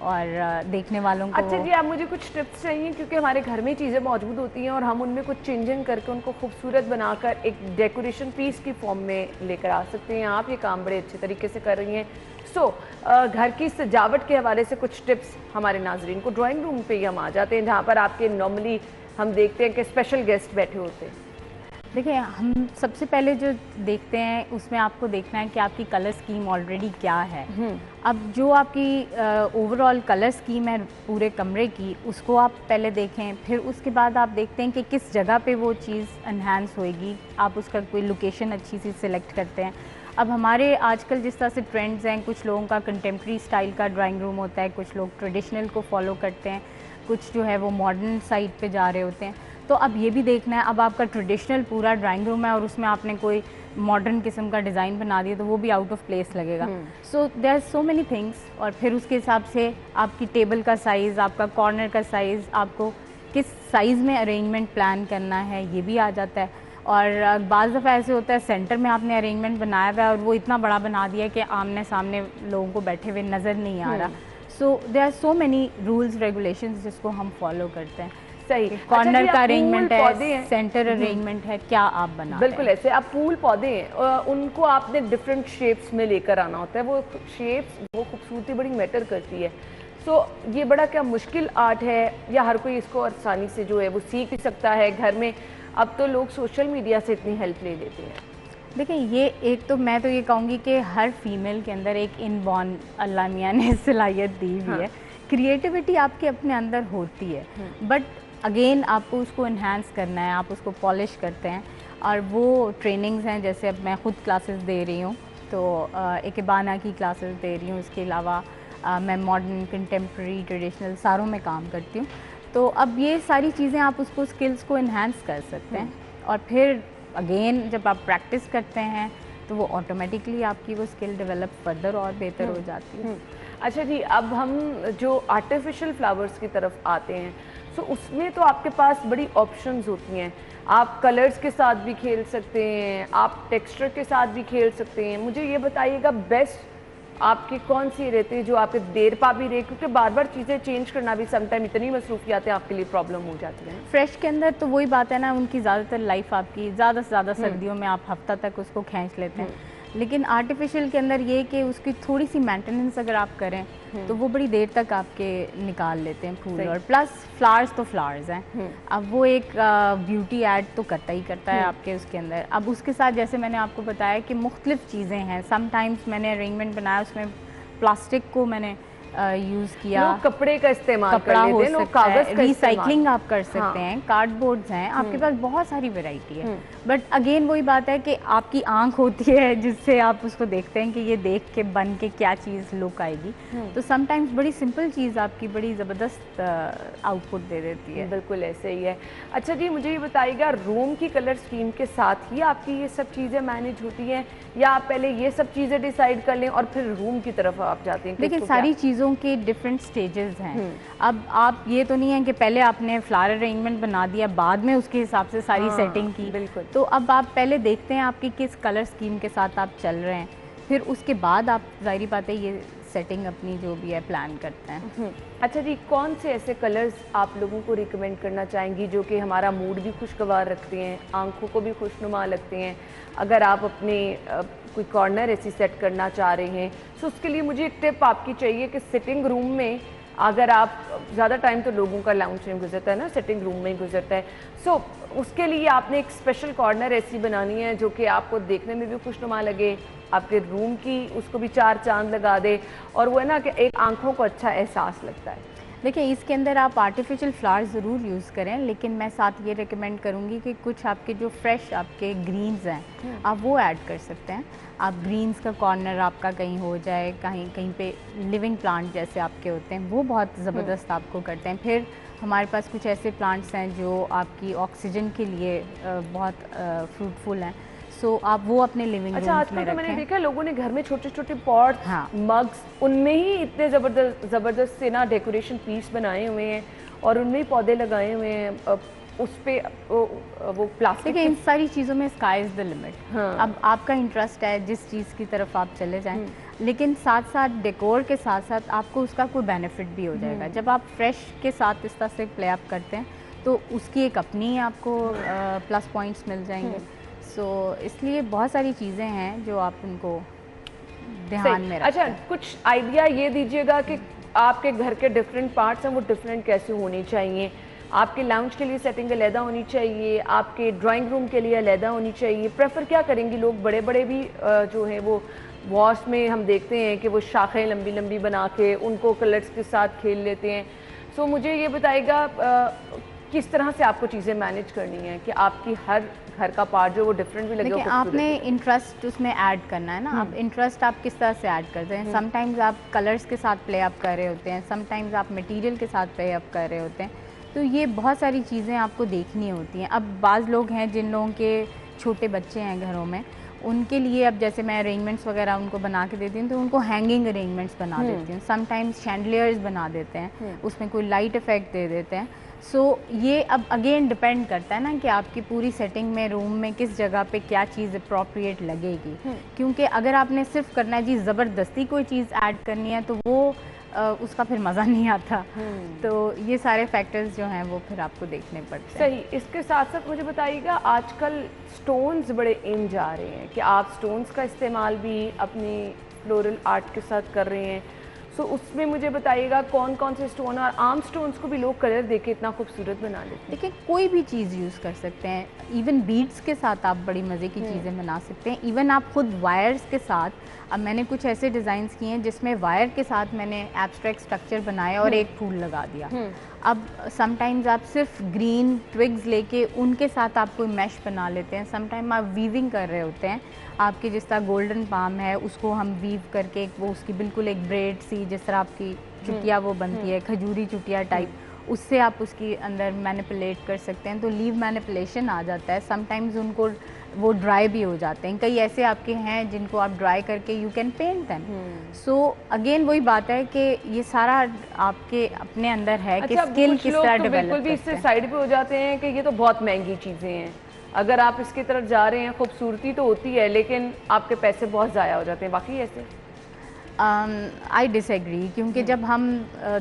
और देखने वालों को। अच्छा जी, आप मुझे कुछ टिप्स चाहिए, क्योंकि हमारे घर में चीज़ें मौजूद होती हैं और हम उनमें कुछ चेंजिंग करके उनको खूबसूरत बनाकर एक डेकोरेशन पीस की फॉर्म में लेकर आ सकते हैं। आप ये काम बड़े अच्छे तरीके से कर रही हैं। घर की सजावट के हवाले से कुछ टिप्स हमारे नाजरीन को। ड्राइंग रूम पे ही हम आ जाते हैं, जहाँ पर आपके नॉर्मली हम देखते हैं कि स्पेशल गेस्ट बैठे होते हैं? देखिए, हम सबसे पहले जो देखते हैं उसमें आपको देखना है कि आपकी कलर स्कीम ऑलरेडी क्या है। अब जो आपकी ओवरऑल कलर स्कीम है पूरे कमरे की, उसको आप पहले देखें, फिर उसके बाद आप देखते हैं कि किस जगह पे वो चीज़ एनहांस होएगी। आप उसका कोई लोकेशन अच्छी सी सिलेक्ट करते हैं। अब हमारे आजकल जिस तरह से ट्रेंड्स हैं, कुछ लोगों का कंटेम्प्रेरी स्टाइल का ड्राइंग रूम होता है, कुछ लोग ट्रेडिशनल को फॉलो करते हैं, कुछ जो है वो मॉडर्न साइड पे जा रहे होते हैं। तो अब ये भी देखना है, अब आपका ट्रेडिशनल पूरा ड्राइंग रूम है और उसमें आपने कोई मॉडर्न किस्म का डिज़ाइन बना दिया तो वो भी आउट ऑफ प्लेस लगेगा। So there are so many things. और फिर उसके हिसाब से आपकी टेबल का साइज़, आपका कॉर्नर का साइज़, आपको किस साइज़ में अरेंजमेंट प्लान करना है, ये भी आ जाता है। और बाज़ दफ़ा ऐसे होता है सेंटर में आपने अरेंजमेंट बनाया हुआ है और वो इतना बड़ा बना दिया कि आमने सामने लोगों को बैठे हुए नज़र नहीं आ रहा। So there are so many rules regulations जिसको हम फॉलो करते हैं। सही, कॉर्नर का अरेंजमेंट है, है, सेंटर अरेंजमेंट है, क्या आप बना रहे हैं। बिल्कुल ऐसे आप फूल पौधे हैं, उनको आपने डिफरेंट शेप्स में लेकर आना होता है। वो शेप्स, वो खूबसूरती बड़ी मैटर करती है। सो ये बड़ा क्या मुश्किल आर्ट है या हर कोई इसको आसानी से जो है वो सीख भी सकता है घर में? अब तो लोग सोशल मीडिया से इतनी हेल्प ले लेते हैं। देखिए, ये एक तो मैं तो ये कहूँगी कि हर फीमेल के अंदर एक इनबॉर्न अल्लाह मियाँ ने सलाहियत दी हुई है। क्रिएटिविटी आपके अपने अंदर होती है, बट अगेन आपको उसको इन्हांस करना है, आप उसको पॉलिश करते हैं। और वो ट्रेनिंग्स हैं, जैसे अब मैं ख़ुद क्लासेस दे रही हूँ, तो एक इबाना की क्लासेस दे रही हूँ। इसके अलावा मैं मॉडर्न, कंटेम्प्रेरी, ट्रेडिशनल सारों में काम करती हूँ। तो अब ये सारी चीज़ें आप उसको स्किल्स को इन्हांस कर सकते हैं। और फिर अगेन जब आप प्रैक्टिस करते हैं तो वो ऑटोमेटिकली आपकी वो स्किल डेवलप फर्दर और बेहतर हो जाती है। अच्छा जी, अब हम जो आर्टिफिशियल फ्लावर्स की तरफ आते हैं, सो उसमें तो आपके पास बड़ी ऑप्शंस होती हैं। आप कलर्स के साथ भी खेल सकते हैं, आप टेक्सचर के साथ भी खेल सकते हैं। मुझे ये बताइएगा बेस्ट आपकी कौन सी रहती है जो आपके देर पा भी रहे, क्योंकि बार बार चीज़ें चेंज करना भी समटाइम इतनी मसरूफियातें आपके लिए प्रॉब्लम हो जाती हैं। फ्रेश के अंदर तो वही बात है ना, उनकी ज़्यादातर लाइफ आपकी ज़्यादा से ज़्यादा सर्दियों में आप हफ्ता तक उसको खींच लेते हैं। लेकिन आर्टिफिशियल के अंदर ये कि उसकी थोड़ी सी मेंटेनेंस अगर आप करें तो वो बड़ी देर तक आपके निकाल लेते हैं फूल। और प्लस फ्लावर्स तो फ्लावर्स हैं, अब वो एक ब्यूटी ऐड तो करता ही करता है आपके उसके अंदर। अब उसके साथ जैसे मैंने आपको बताया कि मुख्तलिफ चीज़ें हैं। समटाइम्स मैंने अरेंजमेंट बनाया, उसमें प्लास्टिक को मैंने यूज़ किया, कपड़े का इस्तेमाल कपड़ा हो सकता है, रिसाइकलिंग आप कर सकते हाँ। हैं, कार्डबोर्ड्स हैं, आपके पास बहुत सारी वैरायटी है। बट अगेन वही बात है कि आपकी आंख होती है जिससे आप उसको देखते हैं कि ये देख के बन के क्या चीज़ लुक आएगी। तो समटाइम्स बड़ी सिंपल चीज़ आपकी बड़ी ज़बरदस्त आउटपुट दे देती है। बिल्कुल ऐसे ही है। अच्छा जी, मुझे ये बताइएगा, रूम की कलर स्कीम के साथ ही आपकी ये सब चीज़ें मैनेज होती हैं या आप पहले ये सब चीज़ें डिसाइड कर लें और फिर रूम की तरफ आप जाते हैं? देखिए, सारी चीज़ों के डिफरेंट स्टेजेस हैं। अब आप ये तो नहीं है कि पहले आपने फ्लावर अरेंजमेंट बना दिया, बाद में उसके हिसाब से सारी सेटिंग की। बिल्कुल। तो अब आप पहले देखते हैं आपकी किस कलर स्कीम के साथ आप चल रहे हैं, फिर उसके बाद आप ज़ाहिर बात है ये सेटिंग अपनी जो भी है प्लान करते हैं। अच्छा जी, कौन से ऐसे कलर्स आप लोगों को रिकमेंड करना चाहेंगी जो कि हमारा मूड भी खुशगवार रखते हैं, आंखों को भी खुशनुमा लगते हैं? अगर आप अपने कोई कॉर्नर ऐसी सेट करना चाह रहे हैं, तो उसके लिए मुझे एक टिप आपकी चाहिए कि सिटिंग रूम में अगर आप ज़्यादा टाइम तो लोगों का लाउंज में गुजरता है ना, सिटिंग रूम में ही गुजरता है, सो उसके लिए आपने एक स्पेशल कॉर्नर ऐसी बनानी है जो कि आपको देखने में भी खुशनुमा लगे, आपके रूम की उसको भी चार चांद लगा दे, और वो है ना कि एक आंखों को अच्छा एहसास लगता है। देखिए, इसके अंदर आप आर्टिफिशियल फ्लावर्स ज़रूर यूज़ करें, लेकिन मैं साथ ये रिकमेंड करूँगी कि कुछ आपके जो फ्रेश आपके ग्रीन्स हैं आप वो ऐड कर सकते हैं। आप ग्रीन्स का कॉर्नर आपका कहीं हो जाए, कहीं कहीं पे लिविंग प्लांट जैसे आपके होते हैं, वो बहुत ज़बरदस्त आपको करते हैं। फिर हमारे पास कुछ ऐसे प्लांट्स हैं जो आपकी ऑक्सीजन के लिए बहुत फ्रूटफुल हैं, सो आप वो अपने लिविंग रूम्स में रखें। आजकल तो मैंने देखा लोगों ने घर में छोटे छोटे पॉट्स, हाँ। मग्स, उनमें ही इतने ज़बरदस्त से ना डेकोरेशन पीस बनाए हुए हैं और उनमें ही पौधे लगाए हुए हैं। उस पे वो प्लास्टिक इन सारी चीज़ों में स्काई इज़ द लिमिट। अब आपका इंटरेस्ट है जिस चीज़ की तरफ आप चले जाएं, लेकिन साथ साथ डेकोर के साथ साथ आपको उसका कोई बेनिफिट भी हो जाएगा। जब आप फ्रेश के साथ इस तरह से प्ले अप करते हैं तो उसकी एक अपनी आपको प्लस पॉइंट्स मिल जाएंगे। सो इसलिए बहुत सारी चीज़ें हैं जो आप उनको ध्यान में रखें। अच्छा, कुछ आइडिया ये दीजिएगा कि आपके घर के डिफरेंट पार्ट्स हैं वो डिफरेंट कैसे होने चाहिए? आपके लाउंज के लिए सेटिंग अलहदा होनी चाहिए, आपके ड्राइंग रूम के लिए अलहदा होनी चाहिए? प्रेफर क्या करेंगी लोग? बड़े बड़े भी जो हैं वो वॉल्स में हम देखते हैं कि वो शाखें लंबी लंबी बना के उनको कलर्स के साथ खेल लेते हैं। सो मुझे ये बताइएगा किस तरह से आपको चीज़ें मैनेज करनी है कि आपकी हर घर का पार्ट जो वो डिफरेंट भी लगे। देखिए, आपने इंटरेस्ट उसमें ऐड करना है ना। आप इंटरेस्ट आप किस तरह से ऐड करते हैं? समटाइम्स आप कलर्स के साथ प्ले अप कर रहे होते हैं, समटाइम्स आप मटेरियल के साथ प्ले अप कर रहे होते हैं, तो ये बहुत सारी चीज़ें आपको देखनी होती हैं। अब बाज़ लोग हैं जिन लोगों के छोटे बच्चे हैं घरों में, उनके लिए अब जैसे मैं अरेंजमेंट्स वगैरह उनको बना के देती हूँ, तो उनको हैंगिंग अरेंजमेंट्स बना देती हूँ। समटाइम्स शैंडलियर्स बना देते हैं, उसमें कोई लाइट इफेक्ट दे देते हैं। सो ये अब अगेन डिपेंड करता है ना कि आपकी पूरी सेटिंग में रूम में किस जगह पे क्या चीज़ अप्रोप्रिएट लगेगी। क्योंकि अगर आपने सिर्फ करना है जी ज़बरदस्ती कोई चीज़ ऐड करनी है, तो वो उसका फिर मज़ा नहीं आता। तो ये सारे फैक्टर्स जो हैं वो फिर आपको देखने पड़ते हैं। सही। इसके साथ साथ मुझे बताइएगा, आजकल स्टोन्स बड़े इन जा रहे हैं कि आप स्टोन्स का इस्तेमाल भी अपनी फ्लोरल आर्ट के साथ कर रहे हैं। सो उसमें मुझे बताइएगा कौन कौन से स्टोन, और आम स्टोन्स को भी लोग कलर देके इतना खूबसूरत बना लेते हैं। देखिए, कोई भी चीज़ यूज़ कर सकते हैं। इवन बीड्स के साथ आप बड़ी मज़े की चीज़ें बना सकते हैं। इवन आप खुद वायर्स के साथ, अब मैंने कुछ ऐसे डिज़ाइंस किए हैं जिसमें वायर के साथ मैंने एब्स्ट्रैक्ट स्ट्रक्चर बनाया और एक फूल लगा दिया। अब समटाइम्स आप सिर्फ ग्रीन ट्विग्स लेके उनके साथ आप कोई मैश बना लेते हैं। समटाइम आप वीविंग कर रहे होते हैं, आपके जिस तरह गोल्डन पाम है उसको हम वीव करके वो उसकी बिल्कुल एक ब्रेड सी, जिस तरह आपकी चुटिया वो बनती है खजूरी चुटिया टाइप, उससे आप उसकी अंदर मैनिपुलेट कर सकते हैं, तो लीव मैनिपुलेशन आ जाता है। समटाइम्स उनको वो ड्राई भी हो जाते हैं। कई ऐसे आपके हैं जिनको आप ड्राई करके you can paint them. So again वही बात है कि ये सारा आपके अपने अंदर है कि स्किल किस तरह डेवलप बिल्कुल भी इससे साइड पे हो जाते हैं कि ये तो बहुत महंगी चीज़ें हैं, अगर आप इसकी तरफ जा रहे हैं खूबसूरती तो होती है लेकिन आपके पैसे बहुत ज़ाया हो जाते हैं। बाकी ऐसे आई डिसएग्री, क्योंकि जब हम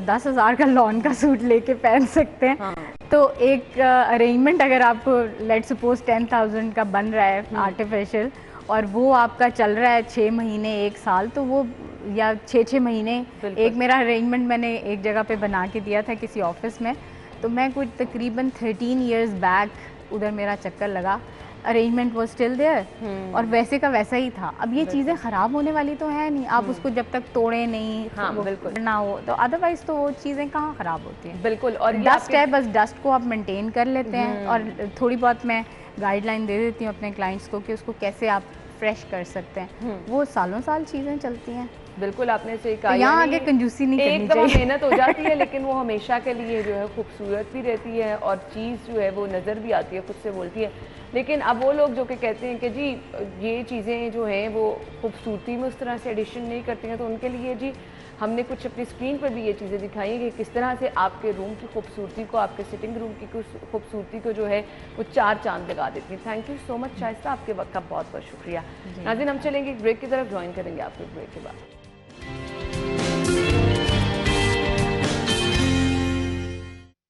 10,000 का लॉन का सूट लेके पहन सकते हैं, तो एक अरेंजमेंट अगर आपको लेट सपोज 10,000 का बन रहा है आर्टिफिशियल, और वो आपका चल रहा है 6 महीने 1 साल, तो वो या 6 महीने। एक मेरा अरेंजमेंट मैंने एक जगह पे बना के दिया था किसी ऑफिस में, तो मैं कुछ तकरीबन 13 इयर्स बैक उधर मेरा चक्कर लगा, अरेंजमेंट वो स्टिल देयर और वैसे का वैसा ही था। अब ये चीज़ें ख़राब होने वाली तो है नहीं, आप उसको जब तक तोड़े नहीं ना हो, तो अदरवाइज तो वो चीज़ें कहाँ ख़राब होती हैं। बिल्कुल। और डस्ट है, बस डस्ट को आप मेंटेन कर लेते हैं, और थोड़ी बहुत मैं गाइडलाइन दे देती हूँ अपने क्लाइंट्स को कि उसको कैसे आप फ्रेश कर सकते हैं। वो सालों साल चीज़ें चलती हैं। बिल्कुल, आपने सही कहा। यहाँ आगे कंजूसी नहीं करनी चाहिए। एक दफ़ा मेहनत हो जाती है लेकिन वो हमेशा के लिए जो है खूबसूरत भी रहती है और चीज़ जो है वो नज़र भी आती है, खुद से बोलती है। लेकिन अब वो लोग जो कि कहते हैं कि जी ये चीज़ें जो हैं वो खूबसूरती में उस तरह से एडिशन नहीं करती हैं, तो उनके लिए जी हमने कुछ अपनी स्क्रीन पर भी ये चीज़ें दिखाई हैं कि किस तरह से आपके रूम की खूबसूरती को, आपके सिटिंग रूम की खूबसूरती को जो है वो 4 चांद लगा देती है। Thank you so much Shaista, आपके वक्त का बहुत बहुत शुक्रिया। नाज़रीन, हम चलेंगे ब्रेक की तरफ, ज्वाइन करेंगे आपको ब्रेक के बाद।